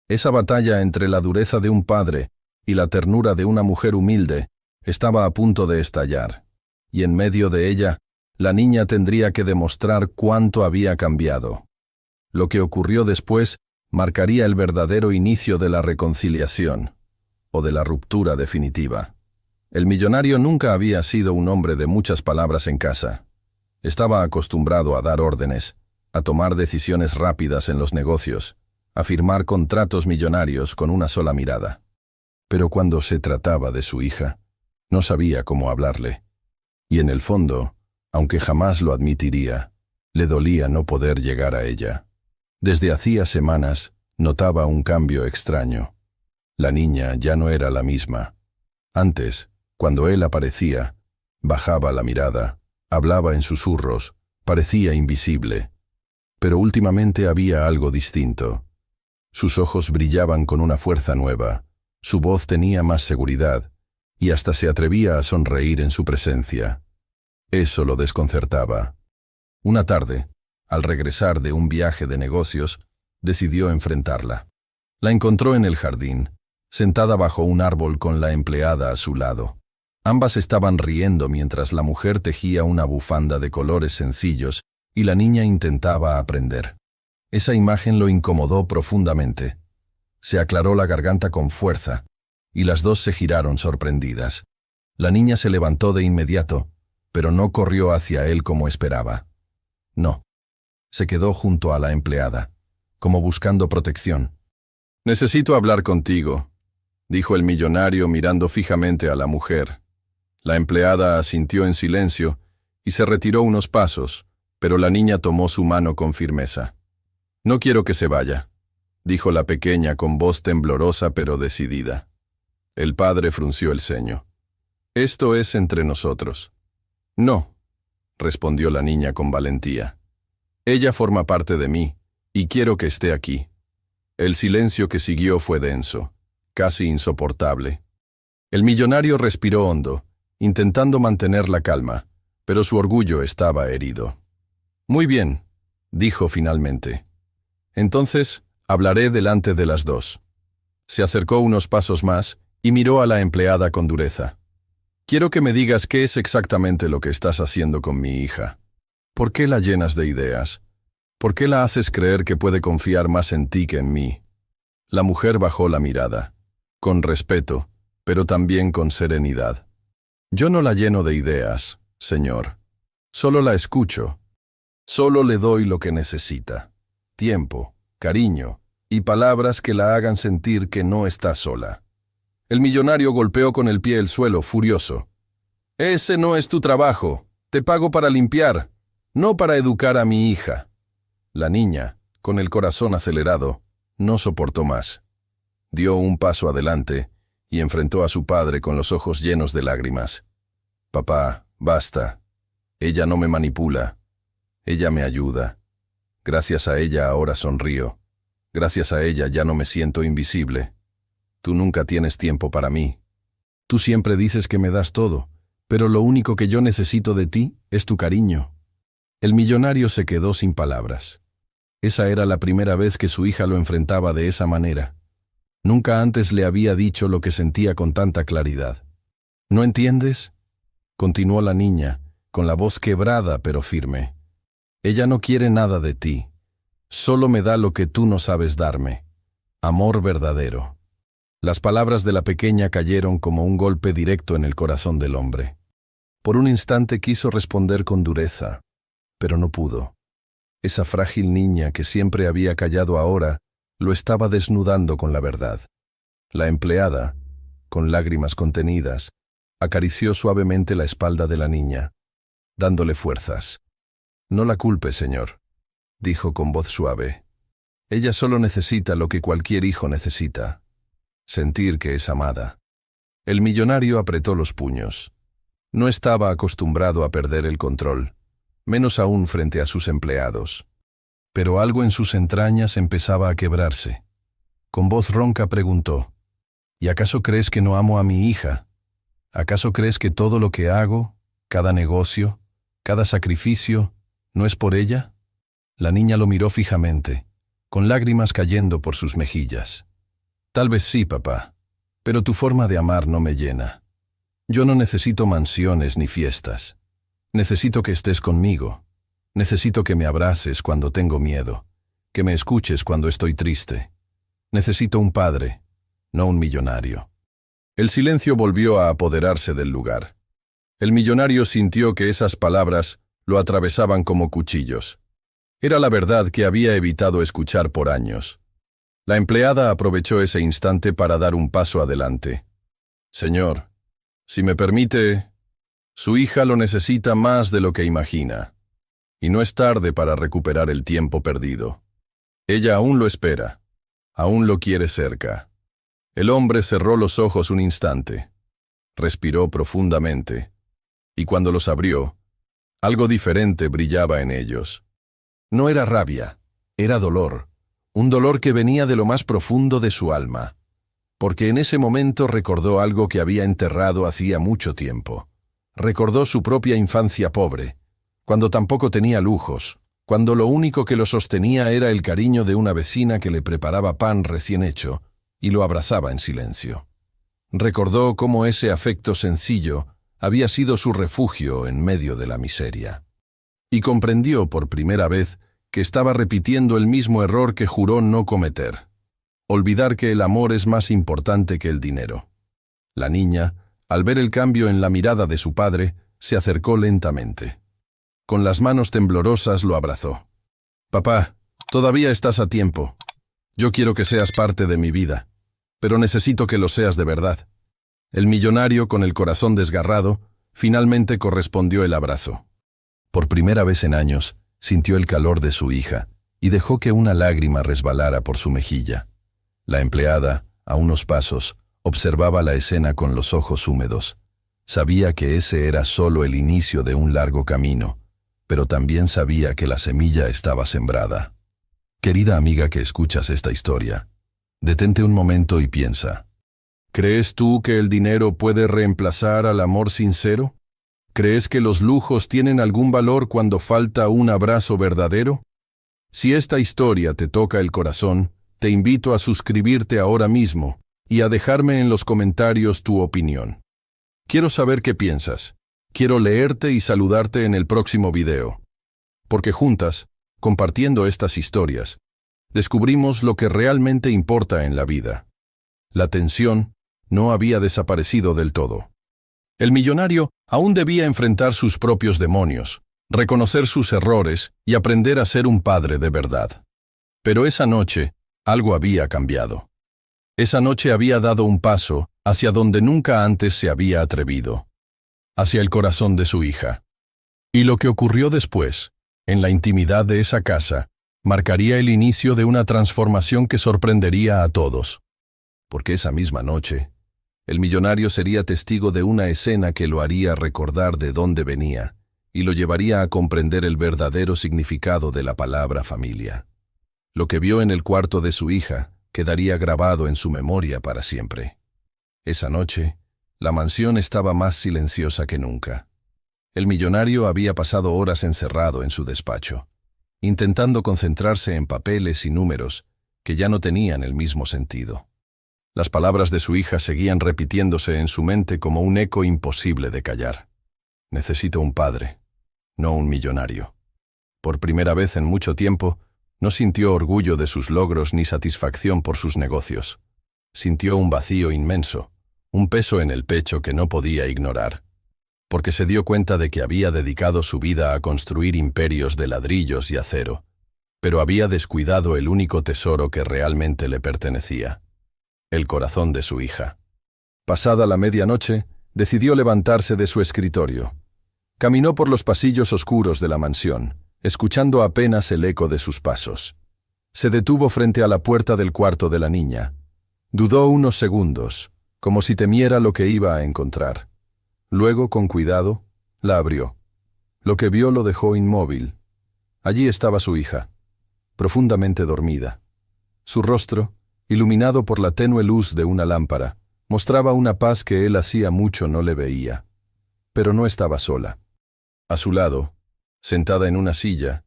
Esa batalla entre la dureza de un padre y la ternura de una mujer humilde estaba a punto de estallar, y en medio de ella, la niña tendría que demostrar cuánto había cambiado. Lo que ocurrió después marcaría el verdadero inicio de la reconciliación, o de la ruptura definitiva. El millonario nunca había sido un hombre de muchas palabras en casa. Estaba acostumbrado a dar órdenes, a tomar decisiones rápidas en los negocios, a firmar contratos millonarios con una sola mirada. Pero cuando se trataba de su hija, no sabía cómo hablarle. Y en el fondo, aunque jamás lo admitiría, le dolía no poder llegar a ella. Desde hacía semanas, notaba un cambio extraño. La niña ya no era la misma. Antes, cuando él aparecía, bajaba la mirada, hablaba en susurros, parecía invisible. pero últimamente había algo distinto. Sus ojos brillaban con una fuerza nueva, su voz tenía más seguridad, y hasta se atrevía a sonreír en su presencia. Eso lo desconcertaba. Una tarde, al regresar de un viaje de negocios, decidió enfrentarla. La encontró en el jardín, sentada bajo un árbol con la empleada a su lado. Ambas estaban riendo mientras la mujer tejía una bufanda de colores sencillos y la niña intentaba aprender. Esa imagen lo incomodó profundamente. Se aclaró la garganta con fuerza, y las dos se giraron sorprendidas. La niña se levantó de inmediato, pero no corrió hacia él como esperaba. No. Se quedó junto a la empleada, como buscando protección. «Necesito hablar contigo», dijo el millonario mirando fijamente a la mujer. La empleada asintió en silencio y se retiró unos pasos, pero la niña tomó su mano con firmeza. «No quiero que se vaya», dijo la pequeña con voz temblorosa pero decidida. El padre frunció el ceño. «Esto es entre nosotros». «No», respondió la niña con valentía. «Ella forma parte de mí, y quiero que esté aquí». El silencio que siguió fue denso, casi insoportable. El millonario respiró hondo, intentando mantener la calma, pero su orgullo estaba herido. «Muy bien», dijo finalmente. «Entonces, hablaré delante de las dos». Se acercó unos pasos más y miró a la empleada con dureza. «Quiero que me digas qué es exactamente lo que estás haciendo con mi hija. ¿Por qué la llenas de ideas? ¿Por qué la haces creer que puede confiar más en ti que en mí?» La mujer bajó la mirada, con respeto, pero también con serenidad. «Yo no la lleno de ideas, señor. Solo la escucho. Solo le doy lo que necesita. Tiempo, cariño y palabras que la hagan sentir que no está sola». El millonario golpeó con el pie el suelo, furioso. «Ese no es tu trabajo. Te pago para limpiar, no para educar a mi hija». La niña, con el corazón acelerado, no soportó más. Dio un paso adelante y enfrentó a su padre con los ojos llenos de lágrimas. «Papá, basta. Ella no me manipula. Ella me ayuda. Gracias a ella ahora sonrío. Gracias a ella ya no me siento invisible. Tú nunca tienes tiempo para mí. Tú siempre dices que me das todo, pero lo único que yo necesito de ti es tu cariño». El millonario se quedó sin palabras. Esa era la primera vez que su hija lo enfrentaba de esa manera. Nunca antes le había dicho lo que sentía con tanta claridad. «¿No entiendes?», continuó la niña, con la voz quebrada pero firme. «Ella no quiere nada de ti. Solo me da lo que tú no sabes darme. Amor verdadero». Las palabras de la pequeña cayeron como un golpe directo en el corazón del hombre. Por un instante quiso responder con dureza, pero no pudo. Esa frágil niña que siempre había callado ahora, lo estaba desnudando con la verdad. La empleada, con lágrimas contenidas, acarició suavemente la espalda de la niña, dándole fuerzas. «No la culpe, señor», dijo con voz suave. «Ella solo necesita lo que cualquier hijo necesita: sentir que es amada». El millonario apretó los puños. No estaba acostumbrado a perder el control, menos aún frente a sus empleados. Pero algo en sus entrañas empezaba a quebrarse. Con voz ronca preguntó: «¿Y acaso crees que no amo a mi hija? ¿Acaso crees que todo lo que hago, cada negocio, cada sacrificio, no es por ella?» La niña lo miró fijamente, con lágrimas cayendo por sus mejillas. «Tal vez sí, papá, pero tu forma de amar no me llena. Yo no necesito mansiones ni fiestas. Necesito que estés conmigo. Necesito que me abraces cuando tengo miedo, que me escuches cuando estoy triste. Necesito un padre, no un millonario». El silencio volvió a apoderarse del lugar. El millonario sintió que esas palabras lo atravesaban como cuchillos. Era la verdad que había evitado escuchar por años. La empleada aprovechó ese instante para dar un paso adelante. «Señor, si me permite, su hija lo necesita más de lo que imagina. Y no es tarde para recuperar el tiempo perdido. Ella aún lo espera, aún lo quiere cerca». El hombre cerró los ojos un instante, respiró profundamente, y cuando los abrió, algo diferente brillaba en ellos. No era rabia, era dolor, un dolor que venía de lo más profundo de su alma, porque en ese momento recordó algo que había enterrado hacía mucho tiempo. Recordó su propia infancia pobre, cuando tampoco tenía lujos, cuando lo único que lo sostenía era el cariño de una vecina que le preparaba pan recién hecho y lo abrazaba en silencio. Recordó cómo ese afecto sencillo había sido su refugio en medio de la miseria. Y comprendió por primera vez que estaba repitiendo el mismo error que juró no cometer: olvidar que el amor es más importante que el dinero. La niña, al ver el cambio en la mirada de su padre, se acercó lentamente. Con las manos temblorosas lo abrazó. «Papá, todavía estás a tiempo. Yo quiero que seas parte de mi vida, pero necesito que lo seas de verdad». El millonario, con el corazón desgarrado, finalmente correspondió el abrazo. Por primera vez en años, sintió el calor de su hija y dejó que una lágrima resbalara por su mejilla. La empleada, a unos pasos, observaba la escena con los ojos húmedos. Sabía que ese era solo el inicio de un largo camino, pero también sabía que la semilla estaba sembrada. Querida amiga que escuchas esta historia, detente un momento y piensa. ¿Crees tú que el dinero puede reemplazar al amor sincero? ¿Crees que los lujos tienen algún valor cuando falta un abrazo verdadero? Si esta historia te toca el corazón, te invito a suscribirte ahora mismo y a dejarme en los comentarios tu opinión. Quiero saber qué piensas. Quiero leerte y saludarte en el próximo video. Porque juntas, compartiendo estas historias, descubrimos lo que realmente importa en la vida. La tensión no había desaparecido del todo. El millonario aún debía enfrentar sus propios demonios, reconocer sus errores y aprender a ser un padre de verdad. Pero esa noche, algo había cambiado. Esa noche había dado un paso hacia donde nunca antes se había atrevido, hacia el corazón de su hija. Y lo que ocurrió después, en la intimidad de esa casa, marcaría el inicio de una transformación que sorprendería a todos. Porque esa misma noche, el millonario sería testigo de una escena que lo haría recordar de dónde venía y lo llevaría a comprender el verdadero significado de la palabra familia. Lo que vio en el cuarto de su hija quedaría grabado en su memoria para siempre. Esa noche, la mansión estaba más silenciosa que nunca. El millonario había pasado horas encerrado en su despacho, intentando concentrarse en papeles y números que ya no tenían el mismo sentido. Las palabras de su hija seguían repitiéndose en su mente como un eco imposible de callar. Necesito un padre, no un millonario. Por primera vez en mucho tiempo, no sintió orgullo de sus logros ni satisfacción por sus negocios. Sintió un vacío inmenso, un peso en el pecho que no podía ignorar, porque se dio cuenta de que había dedicado su vida a construir imperios de ladrillos y acero, pero había descuidado el único tesoro que realmente le pertenecía: el corazón de su hija. Pasada la medianoche, decidió levantarse de su escritorio. Caminó por los pasillos oscuros de la mansión, escuchando apenas el eco de sus pasos. Se detuvo frente a la puerta del cuarto de la niña. Dudó unos segundos, como si temiera lo que iba a encontrar. Luego, con cuidado, la abrió. Lo que vio lo dejó inmóvil. Allí estaba su hija, profundamente dormida. Su rostro, iluminado por la tenue luz de una lámpara, mostraba una paz que él hacía mucho no le veía. Pero no estaba sola. A su lado, sentada en una silla,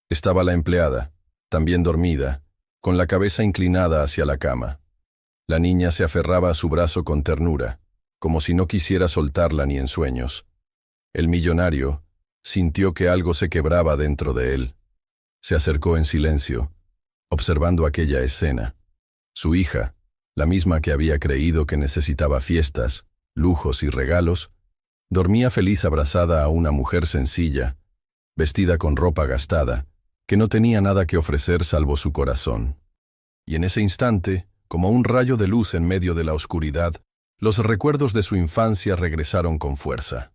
estaba la empleada, también dormida, con la cabeza inclinada hacia la cama. La niña se aferraba a su brazo con ternura, como si no quisiera soltarla ni en sueños. El millonario sintió que algo se quebraba dentro de él. Se acercó en silencio, observando aquella escena. Su hija, la misma que había creído que necesitaba fiestas, lujos y regalos, dormía feliz abrazada a una mujer sencilla, vestida con ropa gastada, que no tenía nada que ofrecer salvo su corazón. Y en ese instante, como un rayo de luz en medio de la oscuridad, los recuerdos de su infancia regresaron con fuerza.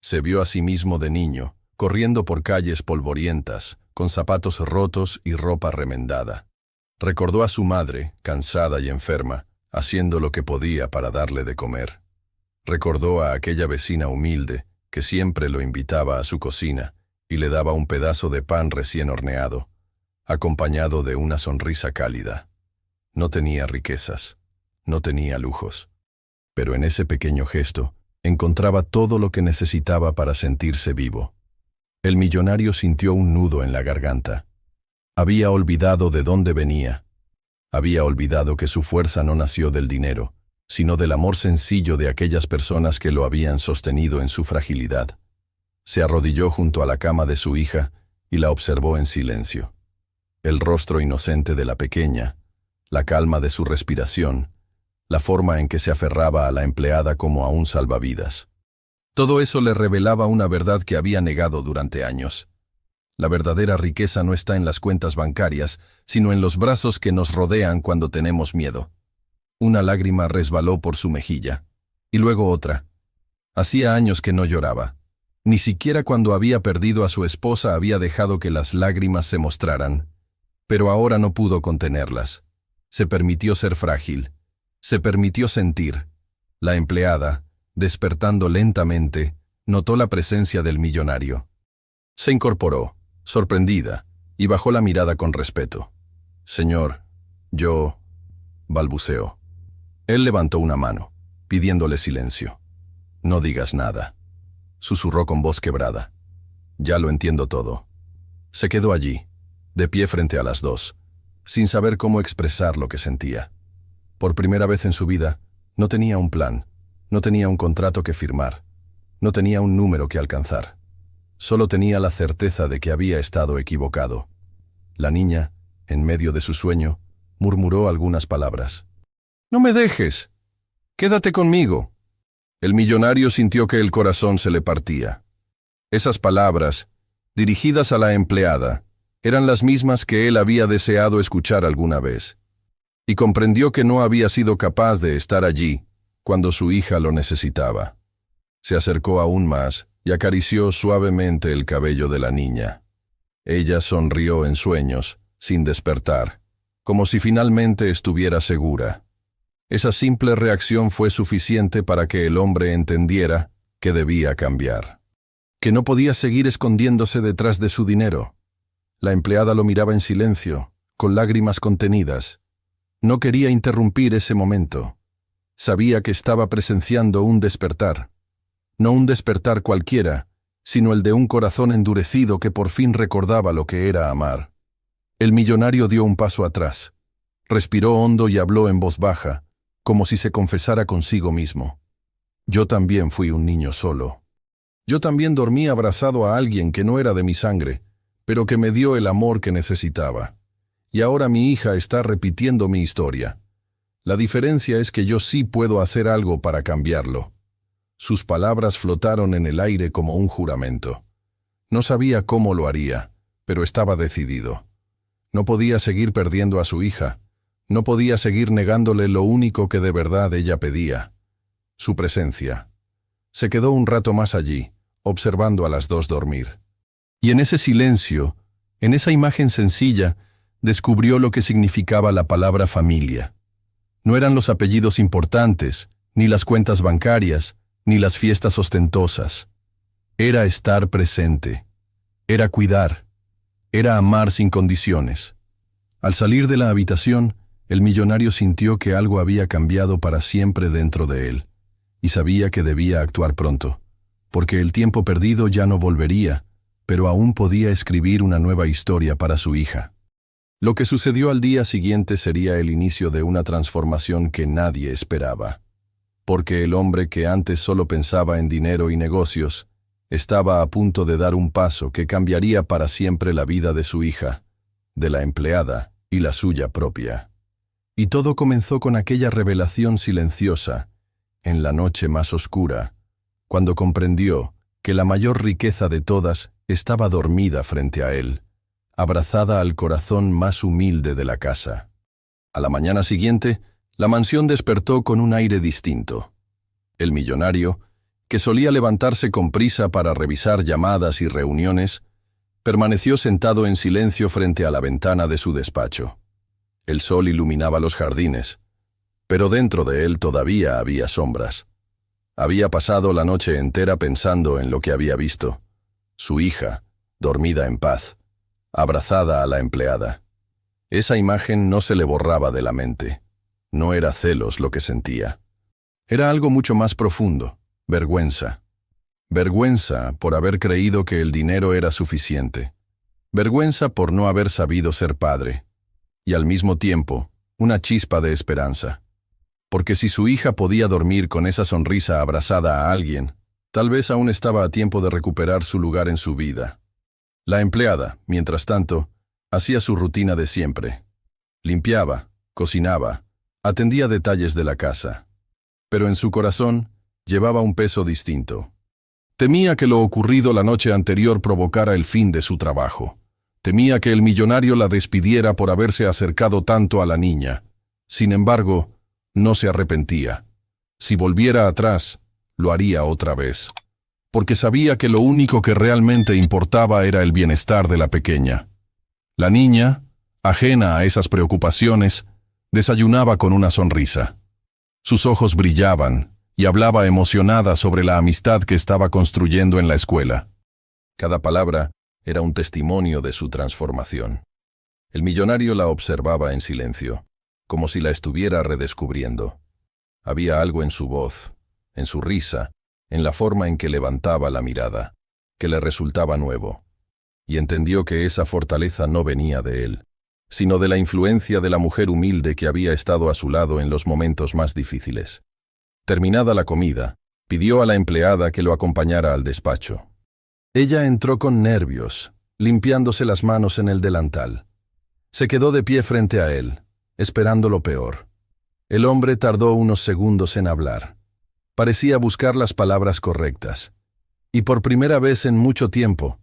Se vio a sí mismo de niño, corriendo por calles polvorientas, con zapatos rotos y ropa remendada. Recordó a su madre, cansada y enferma, haciendo lo que podía para darle de comer. Recordó a aquella vecina humilde que siempre lo invitaba a su cocina y le daba un pedazo de pan recién horneado, acompañado de una sonrisa cálida. No tenía riquezas, no tenía lujos, pero en ese pequeño gesto encontraba todo lo que necesitaba para sentirse vivo. El millonario sintió un nudo en la garganta. Había olvidado de dónde venía. Había olvidado que su fuerza no nació del dinero, sino del amor sencillo de aquellas personas que lo habían sostenido en su fragilidad. Se arrodilló junto a la cama de su hija y la observó en silencio. El rostro inocente de la pequeña, la calma de su respiración, la forma en que se aferraba a la empleada como a un salvavidas. Todo eso le revelaba una verdad que había negado durante años. La verdadera riqueza no está en las cuentas bancarias, sino en los brazos que nos rodean cuando tenemos miedo. Una lágrima resbaló por su mejilla, y luego otra. Hacía años que no lloraba. Ni siquiera cuando había perdido a su esposa había dejado que las lágrimas se mostraran. Pero ahora no pudo contenerlas. Se permitió ser frágil. Se permitió sentir. La empleada, despertando lentamente, notó la presencia del millonario. Se incorporó, sorprendida, y bajó la mirada con respeto. «Señor, yo...», balbuceó. Él levantó una mano, pidiéndole silencio. «No digas nada», susurró con voz quebrada. «Ya lo entiendo todo». Se quedó allí, de pie frente a las dos, sin saber cómo expresar lo que sentía. Por primera vez en su vida, no tenía un plan, no tenía un contrato que firmar, no tenía un número que alcanzar. Solo tenía la certeza de que había estado equivocado. La niña, en medio de su sueño, murmuró algunas palabras. «No me dejes. Quédate conmigo». El millonario sintió que el corazón se le partía. Esas palabras, dirigidas a la empleada, eran las mismas que él había deseado escuchar alguna vez. Y comprendió que no había sido capaz de estar allí cuando su hija lo necesitaba. Se acercó aún más y acarició suavemente el cabello de la niña. Ella sonrió en sueños, sin despertar, como si finalmente estuviera segura. Esa simple reacción fue suficiente para que el hombre entendiera que debía cambiar. Que no podía seguir escondiéndose detrás de su dinero. La empleada lo miraba en silencio, con lágrimas contenidas. No quería interrumpir ese momento. Sabía que estaba presenciando un despertar. No un despertar cualquiera, sino el de un corazón endurecido que por fin recordaba lo que era amar. El millonario dio un paso atrás. Respiró hondo y habló en voz baja, como si se confesara consigo mismo. «Yo también fui un niño solo. Yo también dormí abrazado a alguien que no era de mi sangre, pero que me dio el amor que necesitaba. Y ahora mi hija está repitiendo mi historia. La diferencia es que yo sí puedo hacer algo para cambiarlo». Sus palabras flotaron en el aire como un juramento. No sabía cómo lo haría, pero estaba decidido. No podía seguir perdiendo a su hija. No podía seguir negándole lo único que de verdad ella pedía: su presencia. Se quedó un rato más allí, observando a las dos dormir. Y en ese silencio, en esa imagen sencilla, descubrió lo que significaba la palabra familia. No eran los apellidos importantes, ni las cuentas bancarias, ni las fiestas ostentosas. Era estar presente. Era cuidar. Era amar sin condiciones. Al salir de la habitación, el millonario sintió que algo había cambiado para siempre dentro de él, y sabía que debía actuar pronto, porque el tiempo perdido ya no volvería, pero aún podía escribir una nueva historia para su hija. Lo que sucedió al día siguiente sería el inicio de una transformación que nadie esperaba, porque el hombre que antes solo pensaba en dinero y negocios, estaba a punto de dar un paso que cambiaría para siempre la vida de su hija, de la empleada y la suya propia. Y todo comenzó con aquella revelación silenciosa, en la noche más oscura, cuando comprendió que la mayor riqueza de todas estaba dormida frente a él, abrazada al corazón más humilde de la casa. A la mañana siguiente, la mansión despertó con un aire distinto. El millonario, que solía levantarse con prisa para revisar llamadas y reuniones, permaneció sentado en silencio frente a la ventana de su despacho. El sol iluminaba los jardines, pero dentro de él todavía había sombras. Había pasado la noche entera pensando en lo que había visto. Su hija, dormida en paz. abrazada a la empleada. Esa imagen no se le borraba de la mente. No era celos lo que sentía. Era algo mucho más profundo, vergüenza. Vergüenza por haber creído que el dinero era suficiente. Vergüenza por no haber sabido ser padre. Y al mismo tiempo, una chispa de esperanza. Porque si su hija podía dormir con esa sonrisa abrazada a alguien, tal vez aún estaba a tiempo de recuperar su lugar en su vida. La empleada, mientras tanto, hacía su rutina de siempre. Limpiaba, cocinaba, atendía detalles de la casa. Pero en su corazón llevaba un peso distinto. Temía que lo ocurrido la noche anterior provocara el fin de su trabajo. Temía que el millonario la despidiera por haberse acercado tanto a la niña. Sin embargo, no se arrepentía. Si volviera atrás, lo haría otra vez. Porque sabía que lo único que realmente importaba era el bienestar de la pequeña. La niña, ajena a esas preocupaciones, desayunaba con una sonrisa. Sus ojos brillaban y hablaba emocionada sobre la amistad que estaba construyendo en la escuela. Cada palabra era un testimonio de su transformación. El millonario la observaba en silencio, como si la estuviera redescubriendo. Había algo en su voz, en su risa, en la forma en que levantaba la mirada, que le resultaba nuevo. Y entendió que esa fortaleza no venía de él, sino de la influencia de la mujer humilde que había estado a su lado en los momentos más difíciles. Terminada la comida, pidió a la empleada que lo acompañara al despacho. Ella entró con nervios, limpiándose las manos en el delantal. Se quedó de pie frente a él, esperando lo peor. El hombre tardó unos segundos en hablar. Parecía buscar las palabras correctas. Y por primera vez en mucho tiempo,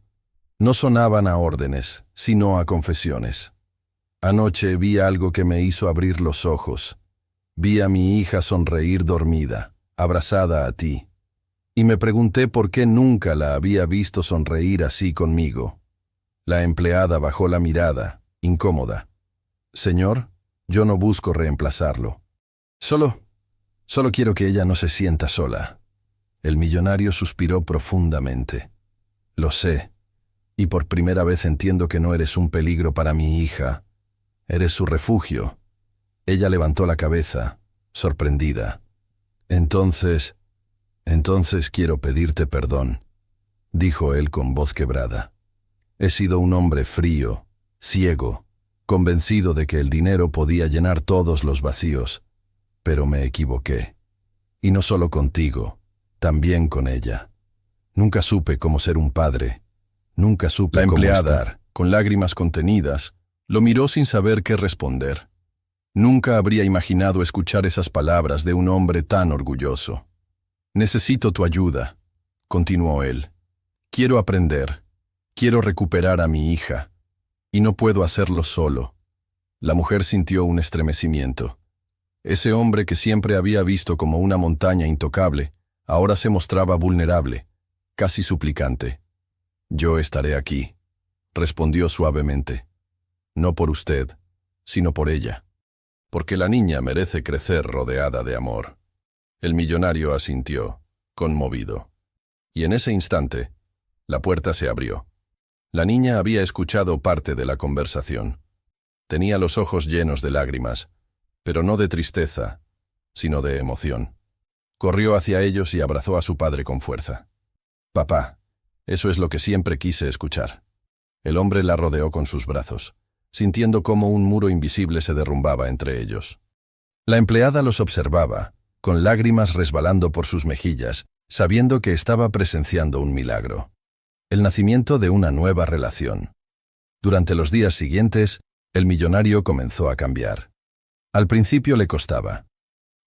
no sonaban a órdenes, sino a confesiones. Anoche vi algo que me hizo abrir los ojos. Vi a mi hija sonreír dormida, abrazada a ti. Y me pregunté por qué nunca la había visto sonreír así conmigo. La empleada bajó la mirada, incómoda. Señor, yo no busco reemplazarlo. Solo quiero que ella no se sienta sola. El millonario suspiró profundamente. Lo sé, y por primera vez entiendo que no eres un peligro para mi hija. Eres su refugio. Ella levantó la cabeza, sorprendida. Entonces quiero pedirte perdón, dijo él con voz quebrada. He sido un hombre frío, ciego, convencido de que el dinero podía llenar todos los vacíos, pero me equivoqué. Y no solo contigo, también con ella. Nunca supe cómo ser un padre. Nunca supe cómo estar. La empleada, con lágrimas contenidas, lo miró sin saber qué responder. Nunca habría imaginado escuchar esas palabras de un hombre tan orgulloso. Necesito tu ayuda, continuó él. Quiero aprender. Quiero recuperar a mi hija. Y no puedo hacerlo solo. La mujer sintió un estremecimiento. Ese hombre que siempre había visto como una montaña intocable, ahora se mostraba vulnerable, casi suplicante. Yo estaré aquí, respondió suavemente. No por usted, sino por ella. Porque la niña merece crecer rodeada de amor. El millonario asintió, conmovido. Y en ese instante, la puerta se abrió. La niña había escuchado parte de la conversación. Tenía los ojos llenos de lágrimas, pero no de tristeza, sino de emoción. Corrió hacia ellos y abrazó a su padre con fuerza. Papá, eso es lo que siempre quise escuchar. El hombre la rodeó con sus brazos, sintiendo cómo un muro invisible se derrumbaba entre ellos. La empleada los observaba, con lágrimas resbalando por sus mejillas, sabiendo que estaba presenciando un milagro. El nacimiento de una nueva relación. Durante los días siguientes, el millonario comenzó a cambiar. Al principio le costaba.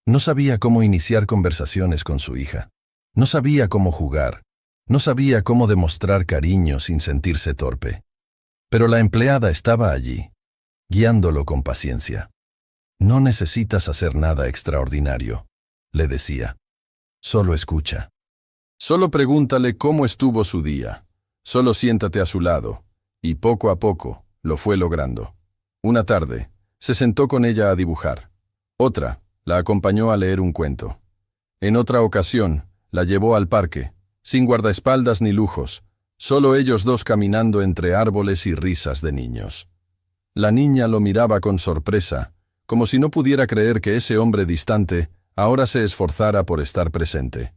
No sabía cómo iniciar conversaciones con su hija. No sabía cómo jugar. No sabía cómo demostrar cariño sin sentirse torpe. Pero la empleada estaba allí, guiándolo con paciencia. No necesitas hacer nada extraordinario, le decía. Solo escucha. Solo pregúntale cómo estuvo su día. Solo siéntate a su lado. Y poco a poco lo fue logrando. Una tarde, se sentó con ella a dibujar. Otra, la acompañó a leer un cuento. En otra ocasión, la llevó al parque, sin guardaespaldas ni lujos, Solo ellos dos caminando entre árboles y risas de niños. La niña lo miraba con sorpresa, como si no pudiera creer que ese hombre distante ahora se esforzara por estar presente.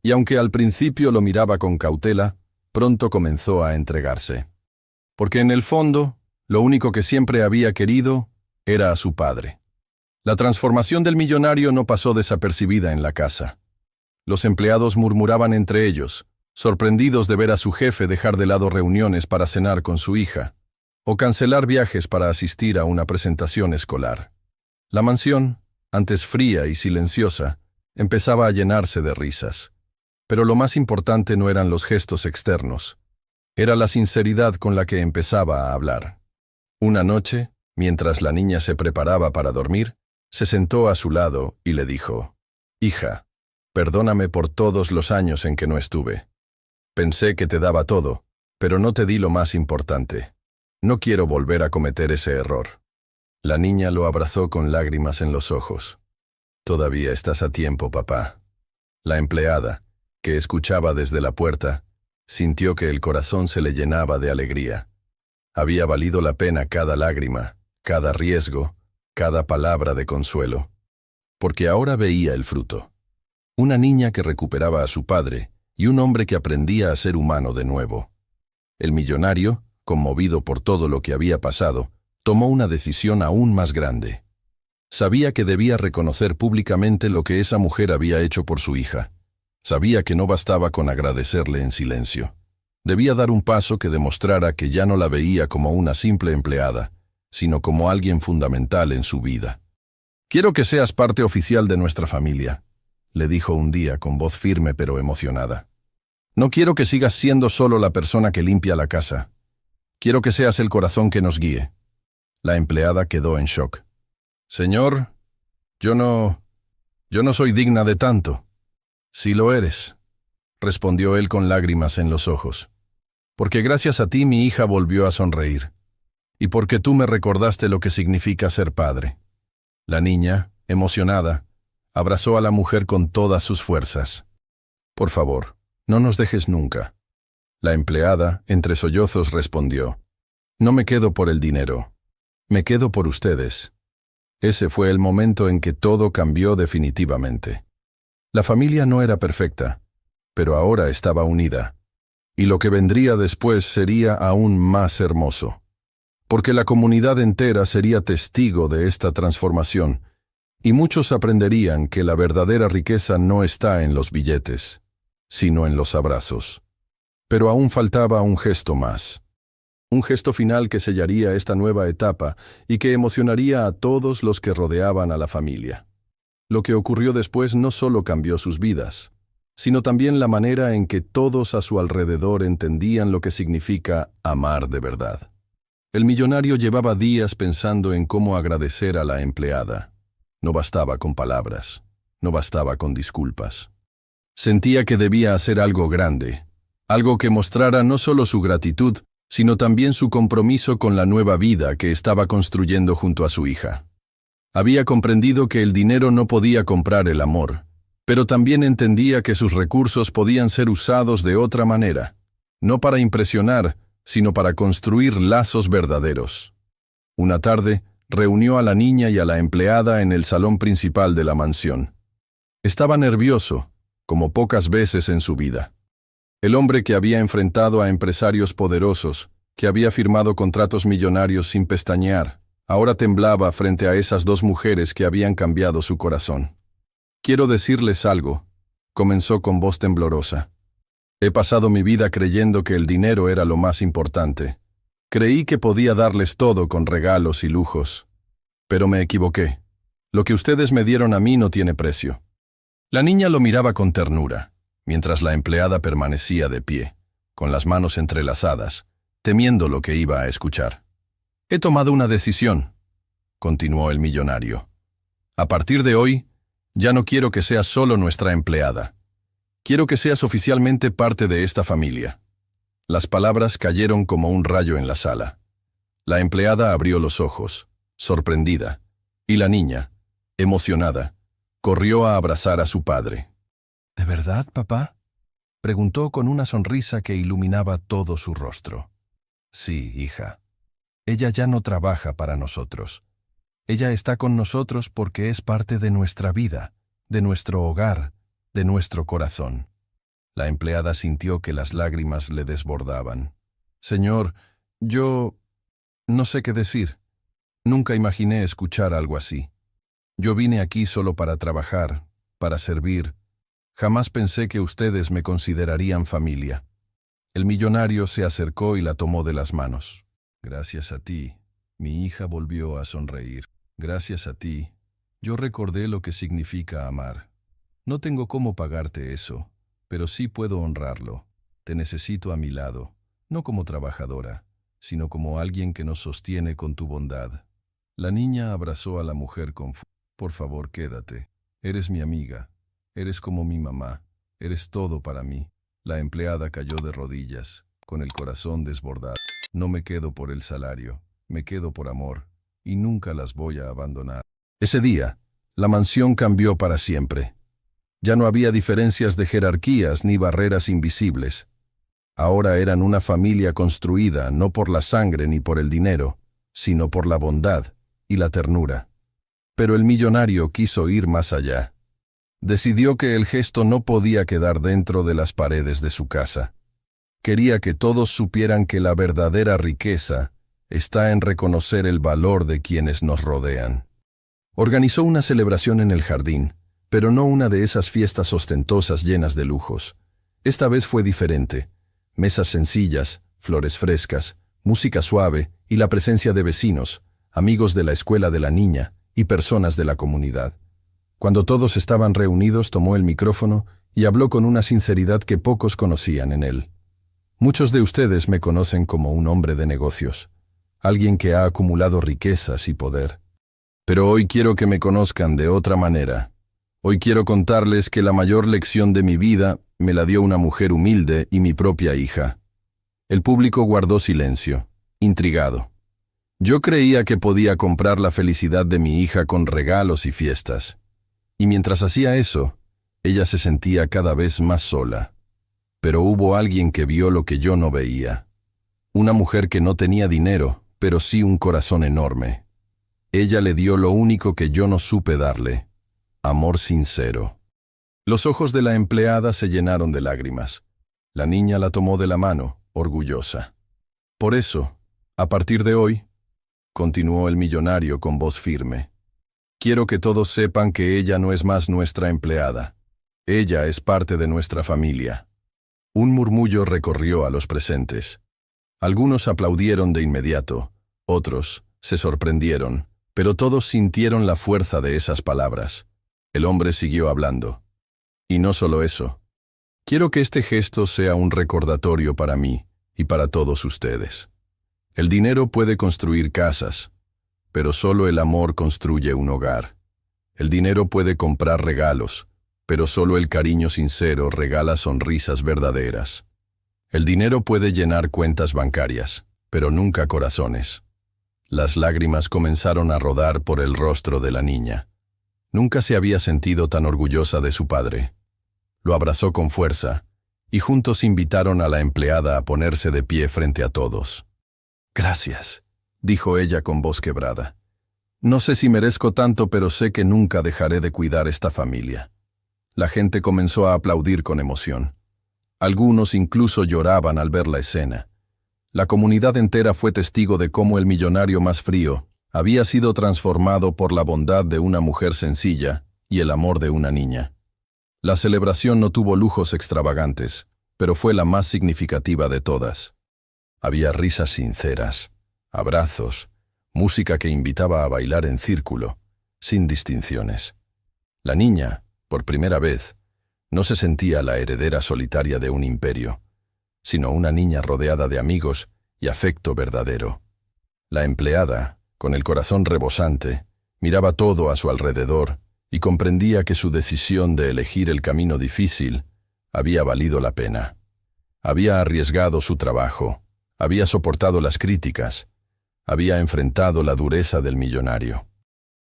Y aunque al principio lo miraba con cautela, pronto comenzó a entregarse. Porque en el fondo, lo único que siempre había querido era a su padre. La transformación del millonario no pasó desapercibida en la casa. Los empleados murmuraban entre ellos, sorprendidos de ver a su jefe dejar de lado reuniones para cenar con su hija, o cancelar viajes para asistir a una presentación escolar. La mansión, antes fría y silenciosa, empezaba a llenarse de risas. Pero lo más importante no eran los gestos externos, era la sinceridad con la que empezaba a hablar. Una noche, mientras la niña se preparaba para dormir, se sentó a su lado y le dijo: «Hija, perdóname por todos los años en que no estuve. Pensé que te daba todo, pero no te di lo más importante. No quiero volver a cometer ese error». La niña lo abrazó con lágrimas en los ojos. «Todavía estás a tiempo, papá». La empleada, que escuchaba desde la puerta, sintió que el corazón se le llenaba de alegría. Había valido la pena cada lágrima, cada riesgo, cada palabra de consuelo. Porque ahora veía el fruto. Una niña que recuperaba a su padre y un hombre que aprendía a ser humano de nuevo. El millonario, conmovido por todo lo que había pasado, tomó una decisión aún más grande. Sabía que debía reconocer públicamente lo que esa mujer había hecho por su hija. Sabía que no bastaba con agradecerle en silencio. Debía dar un paso que demostrara que ya no la veía como una simple empleada, sino como alguien fundamental en su vida. «Quiero que seas parte oficial de nuestra familia», le dijo un día con voz firme pero emocionada. «No quiero que sigas siendo solo la persona que limpia la casa. Quiero que seas el corazón que nos guíe». La empleada quedó en shock. «Señor, yo no soy digna de tanto». «Sí lo eres», respondió él con lágrimas en los ojos. «Porque gracias a ti mi hija volvió a sonreír. Y porque tú me recordaste lo que significa ser padre». La niña, emocionada, abrazó a la mujer con todas sus fuerzas. «Por favor, no nos dejes nunca». La empleada, entre sollozos, respondió: «No me quedo por el dinero, me quedo por ustedes». Ese fue el momento en que todo cambió definitivamente. La familia no era perfecta, pero ahora estaba unida. Y lo que vendría después sería aún más hermoso. Porque la comunidad entera sería testigo de esta transformación, y muchos aprenderían que la verdadera riqueza no está en los billetes, sino en los abrazos. Pero aún faltaba un gesto más. Un gesto final que sellaría esta nueva etapa y que emocionaría a todos los que rodeaban a la familia. Lo que ocurrió después no solo cambió sus vidas, sino también la manera en que todos a su alrededor entendían lo que significa amar de verdad. El millonario llevaba días pensando en cómo agradecer a la empleada. No bastaba con palabras, no bastaba con disculpas. Sentía que debía hacer algo grande, algo que mostrara no solo su gratitud, sino también su compromiso con la nueva vida que estaba construyendo junto a su hija. Había comprendido que el dinero no podía comprar el amor, pero también entendía que sus recursos podían ser usados de otra manera, no para impresionar, sino para construir lazos verdaderos. Una tarde, reunió a la niña y a la empleada en el salón principal de la mansión. Estaba nervioso, como pocas veces en su vida. El hombre que había enfrentado a empresarios poderosos, que había firmado contratos millonarios sin pestañear, ahora temblaba frente a esas dos mujeres que habían cambiado su corazón. «Quiero decirles algo», comenzó con voz temblorosa. «He pasado mi vida creyendo que el dinero era lo más importante. Creí que podía darles todo con regalos y lujos. Pero me equivoqué. Lo que ustedes me dieron a mí no tiene precio». La niña lo miraba con ternura, mientras la empleada permanecía de pie, con las manos entrelazadas, temiendo lo que iba a escuchar. «He tomado una decisión», continuó el millonario. «A partir de hoy, ya no quiero que seas solo nuestra empleada. Quiero que seas oficialmente parte de esta familia». Las palabras cayeron como un rayo en la sala. La empleada abrió los ojos, sorprendida, y la niña, emocionada, corrió a abrazar a su padre. «¿De verdad, papá?», Preguntó con una sonrisa que iluminaba todo su rostro. Sí, hija. Ella ya no trabaja para nosotros. Ella está con nosotros porque es parte de nuestra vida, de nuestro hogar, de nuestro corazón. La empleada sintió que las lágrimas le desbordaban. Señor, yo no sé qué decir. Nunca imaginé escuchar algo así. Yo vine aquí solo para trabajar, para servir. Jamás pensé que ustedes me considerarían familia. El millonario se acercó y la tomó de las manos. Gracias a ti, mi hija volvió a sonreír. Gracias a ti, yo recordé lo que significa amar. No tengo cómo pagarte eso, pero sí puedo honrarlo. Te necesito a mi lado, no como trabajadora, sino como alguien que nos sostiene con tu bondad. La niña abrazó a la mujer con fuerza. Por favor, quédate. Eres mi amiga. Eres como mi mamá. Eres todo para mí. La empleada cayó de rodillas, con el corazón desbordado. No me quedo por el salario, me quedo por amor, y nunca las voy a abandonar. Ese día, la mansión cambió para siempre. Ya no había diferencias de jerarquías ni barreras invisibles. Ahora eran una familia construida no por la sangre ni por el dinero, sino por la bondad y la ternura. Pero el millonario quiso ir más allá. Decidió que el gesto no podía quedar dentro de las paredes de su casa. Quería que todos supieran que la verdadera riqueza está en reconocer el valor de quienes nos rodean. Organizó una celebración en el jardín, pero no una de esas fiestas ostentosas llenas de lujos. Esta vez fue diferente. Mesas sencillas, flores frescas, música suave y la presencia de vecinos, amigos de la escuela de la niña y personas de la comunidad. Cuando todos estaban reunidos, tomó el micrófono y habló con una sinceridad que pocos conocían en él. Muchos de ustedes me conocen como un hombre de negocios, alguien que ha acumulado riquezas y poder. Pero hoy quiero que me conozcan de otra manera. Hoy quiero contarles que la mayor lección de mi vida me la dio una mujer humilde y mi propia hija. El público guardó silencio, intrigado. Yo creía que podía comprar la felicidad de mi hija con regalos y fiestas. Y mientras hacía eso, ella se sentía cada vez más sola. Pero hubo alguien que vio lo que yo no veía. Una mujer que no tenía dinero, pero sí un corazón enorme. Ella le dio lo único que yo no supe darle: amor sincero. Los ojos de la empleada se llenaron de lágrimas. La niña la tomó de la mano, orgullosa. Por eso, a partir de hoy, continuó el millonario con voz firme, quiero que todos sepan que ella no es más nuestra empleada. Ella es parte de nuestra familia. Un murmullo recorrió a los presentes. Algunos aplaudieron de inmediato, otros se sorprendieron, pero todos sintieron la fuerza de esas palabras. El hombre siguió hablando. Y no solo eso. Quiero que este gesto sea un recordatorio para mí y para todos ustedes. El dinero puede construir casas, pero solo el amor construye un hogar. El dinero puede comprar regalos, pero solo el cariño sincero regala sonrisas verdaderas. El dinero puede llenar cuentas bancarias, pero nunca corazones. Las lágrimas comenzaron a rodar por el rostro de la niña. Nunca se había sentido tan orgullosa de su padre. Lo abrazó con fuerza, y juntos invitaron a la empleada a ponerse de pie frente a todos. «Gracias», dijo ella con voz quebrada. «No sé si merezco tanto, pero sé que nunca dejaré de cuidar esta familia». La gente comenzó a aplaudir con emoción. Algunos incluso lloraban al ver la escena. La comunidad entera fue testigo de cómo el millonario más frío había sido transformado por la bondad de una mujer sencilla y el amor de una niña. La celebración no tuvo lujos extravagantes, pero fue la más significativa de todas. Había risas sinceras, abrazos, música que invitaba a bailar en círculo, sin distinciones. La niña, por primera vez, no se sentía la heredera solitaria de un imperio, sino una niña rodeada de amigos y afecto verdadero. La empleada, con el corazón rebosante, miraba todo a su alrededor y comprendía que su decisión de elegir el camino difícil había valido la pena. Había arriesgado su trabajo, había soportado las críticas, había enfrentado la dureza del millonario.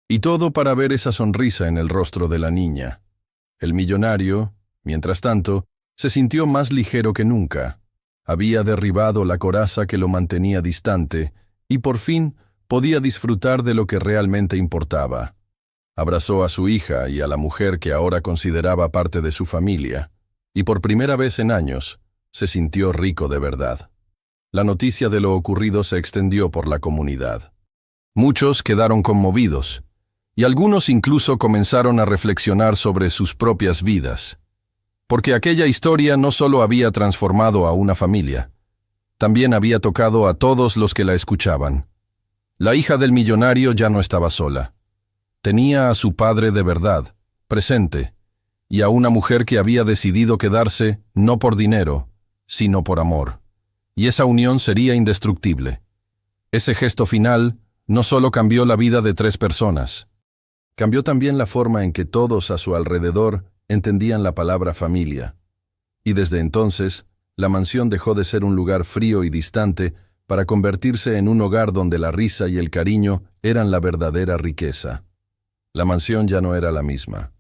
Y todo para ver esa sonrisa en el rostro de la niña. El millonario, mientras tanto, Se sintió más ligero que nunca. Había derribado la coraza que lo mantenía distante y por fin podía disfrutar de lo que realmente importaba. Abrazó a su hija y a la mujer que ahora consideraba parte de su familia, y por primera vez en años se sintió rico de verdad. La noticia de lo ocurrido se extendió por la comunidad. Muchos quedaron conmovidos, y algunos incluso comenzaron a reflexionar sobre sus propias vidas, porque aquella historia no solo había transformado a una familia, también había tocado a todos los que la escuchaban. La hija del millonario ya no estaba sola. Tenía a su padre de verdad, presente, y a una mujer que había decidido quedarse no por dinero, sino por amor. Y esa unión sería indestructible. Ese gesto final no solo cambió la vida de 3 personas, cambió también la forma en que todos a su alrededor entendían la palabra familia. Y desde entonces, la mansión dejó de ser un lugar frío y distante para convertirse en un hogar donde la risa y el cariño eran la verdadera riqueza. La mansión ya no era la misma.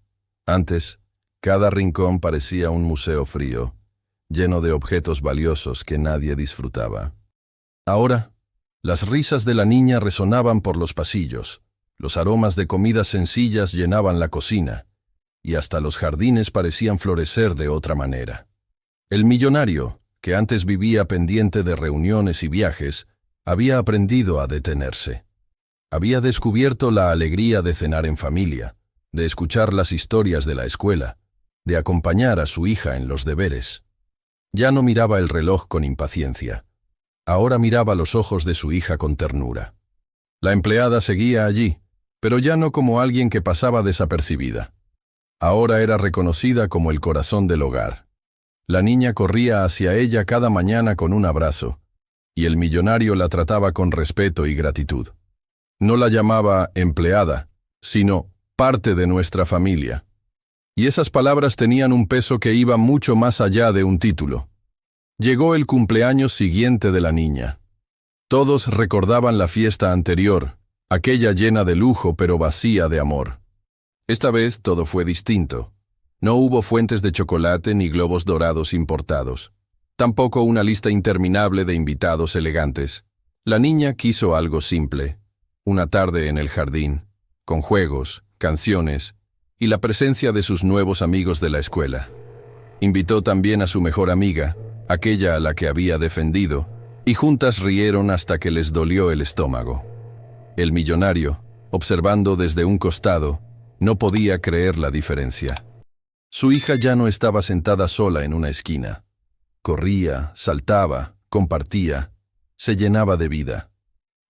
Antes, cada rincón parecía un museo frío, lleno de objetos valiosos que nadie disfrutaba. Ahora, las risas de la niña resonaban por los pasillos, los aromas de comidas sencillas llenaban la cocina, y hasta los jardines parecían florecer de otra manera. El millonario, que antes vivía pendiente de reuniones y viajes, había aprendido a detenerse. Había descubierto la alegría de cenar en familia, de escuchar las historias de la escuela, de acompañar a su hija en los deberes. Ya no miraba el reloj con impaciencia. Ahora miraba los ojos de su hija con ternura. La empleada seguía allí, pero ya no como alguien que pasaba desapercibida. Ahora era reconocida como el corazón del hogar. La niña corría hacia ella cada mañana con un abrazo, y el millonario la trataba con respeto y gratitud. No la llamaba empleada, sino parte de nuestra familia. Y esas palabras tenían un peso que iba mucho más allá de un título. Llegó el cumpleaños siguiente de la niña. Todos recordaban la fiesta anterior, aquella llena de lujo pero vacía de amor. Esta vez todo fue distinto. No hubo fuentes de chocolate ni globos dorados importados. Tampoco una lista interminable de invitados elegantes. La niña quiso algo simple. Una tarde en el jardín, con juegos, canciones y la presencia de sus nuevos amigos de la escuela. Invitó también a su mejor amiga, aquella a la que había defendido, y juntas rieron hasta que les dolió el estómago. El millonario, observando desde un costado, no podía creer la diferencia. Su hija ya no estaba sentada sola en una esquina. Corría, saltaba, compartía, se llenaba de vida.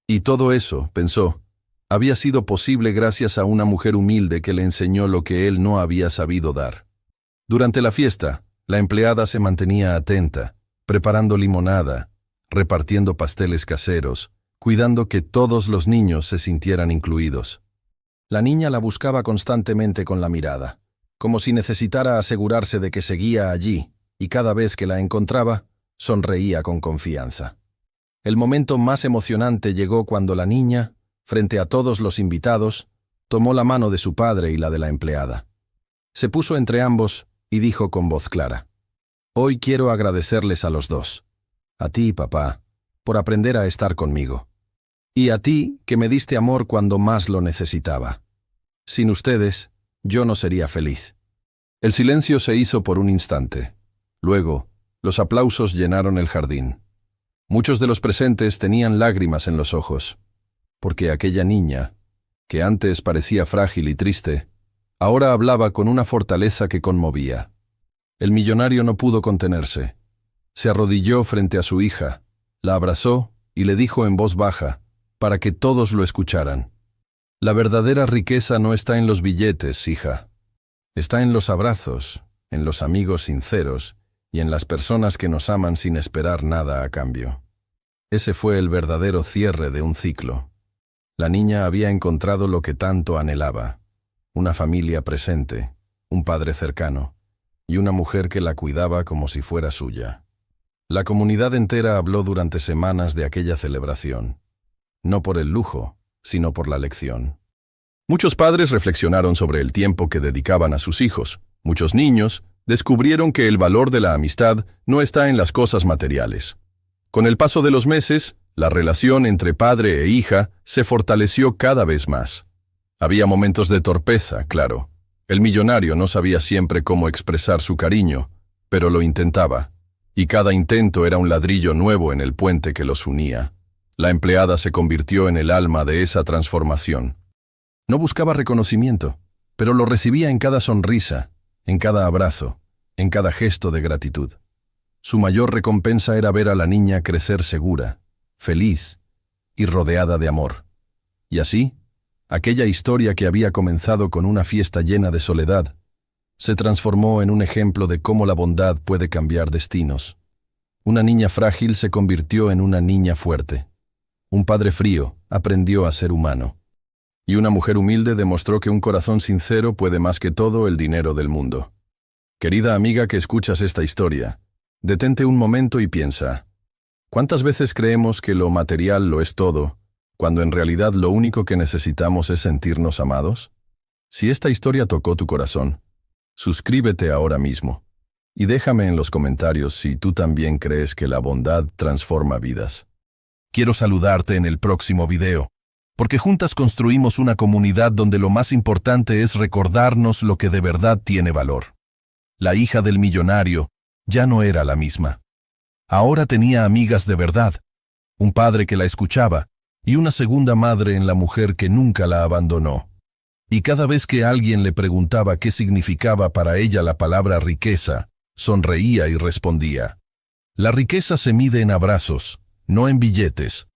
Y todo eso, pensó, había sido posible gracias a una mujer humilde que le enseñó lo que él no había sabido dar. Durante la fiesta, la empleada se mantenía atenta, preparando limonada, repartiendo pasteles caseros, cuidando que todos los niños se sintieran incluidos. La niña la buscaba constantemente con la mirada, como si necesitara asegurarse de que seguía allí, y cada vez que la encontraba, sonreía con confianza. El momento más emocionante llegó cuando la niña, frente a todos los invitados, tomó la mano de su padre y la de la empleada. Se puso entre ambos y dijo con voz clara: «Hoy quiero agradecerles a los dos, a ti, papá, por aprender a estar conmigo, y a ti, que me diste amor cuando más lo necesitaba. Sin ustedes, yo no sería feliz». El silencio se hizo por un instante. Luego, los aplausos llenaron el jardín. Muchos de los presentes tenían lágrimas en los ojos, porque aquella niña, que antes parecía frágil y triste, ahora hablaba con una fortaleza que conmovía. El millonario no pudo contenerse. Se arrodilló frente a su hija, la abrazó y le dijo en voz baja, para que todos lo escucharan: «La verdadera riqueza no está en los billetes, hija. Está en los abrazos, en los amigos sinceros y en las personas que nos aman sin esperar nada a cambio». Ese fue el verdadero cierre de un ciclo. La niña había encontrado lo que tanto anhelaba: una familia presente, un padre cercano y una mujer que la cuidaba como si fuera suya. La comunidad entera habló durante semanas de aquella celebración, no por el lujo, sino por la lección. Muchos padres reflexionaron sobre el tiempo que dedicaban a sus hijos. Muchos niños descubrieron que el valor de la amistad no está en las cosas materiales. Con el paso de los meses, la relación entre padre e hija se fortaleció cada vez más. Había momentos de torpeza, claro. El millonario no sabía siempre cómo expresar su cariño, pero lo intentaba, y cada intento era un ladrillo nuevo en el puente que los unía. La empleada se convirtió en el alma de esa transformación. No buscaba reconocimiento, pero lo recibía en cada sonrisa, en cada abrazo, en cada gesto de gratitud. Su mayor recompensa era ver a la niña crecer segura, feliz y rodeada de amor. Y así, aquella historia que había comenzado con una fiesta llena de soledad, se transformó en un ejemplo de cómo la bondad puede cambiar destinos. Una niña frágil se convirtió en una niña fuerte. Un padre frío aprendió a ser humano. Y una mujer humilde demostró que un corazón sincero puede más que todo el dinero del mundo. Querida amiga que escuchas esta historia, detente un momento y piensa, ¿cuántas veces creemos que lo material lo es todo, cuando en realidad lo único que necesitamos es sentirnos amados? Si esta historia tocó tu corazón, suscríbete ahora mismo y déjame en los comentarios si tú también crees que la bondad transforma vidas. Quiero saludarte en el próximo video, porque juntas construimos una comunidad donde lo más importante es recordarnos lo que de verdad tiene valor. La hija del millonario ya no era la misma. Ahora tenía amigas de verdad, un padre que la escuchaba y una segunda madre en la mujer que nunca la abandonó. Y cada vez que alguien le preguntaba qué significaba para ella la palabra riqueza, sonreía y respondía: la riqueza se mide en abrazos, no en billetes.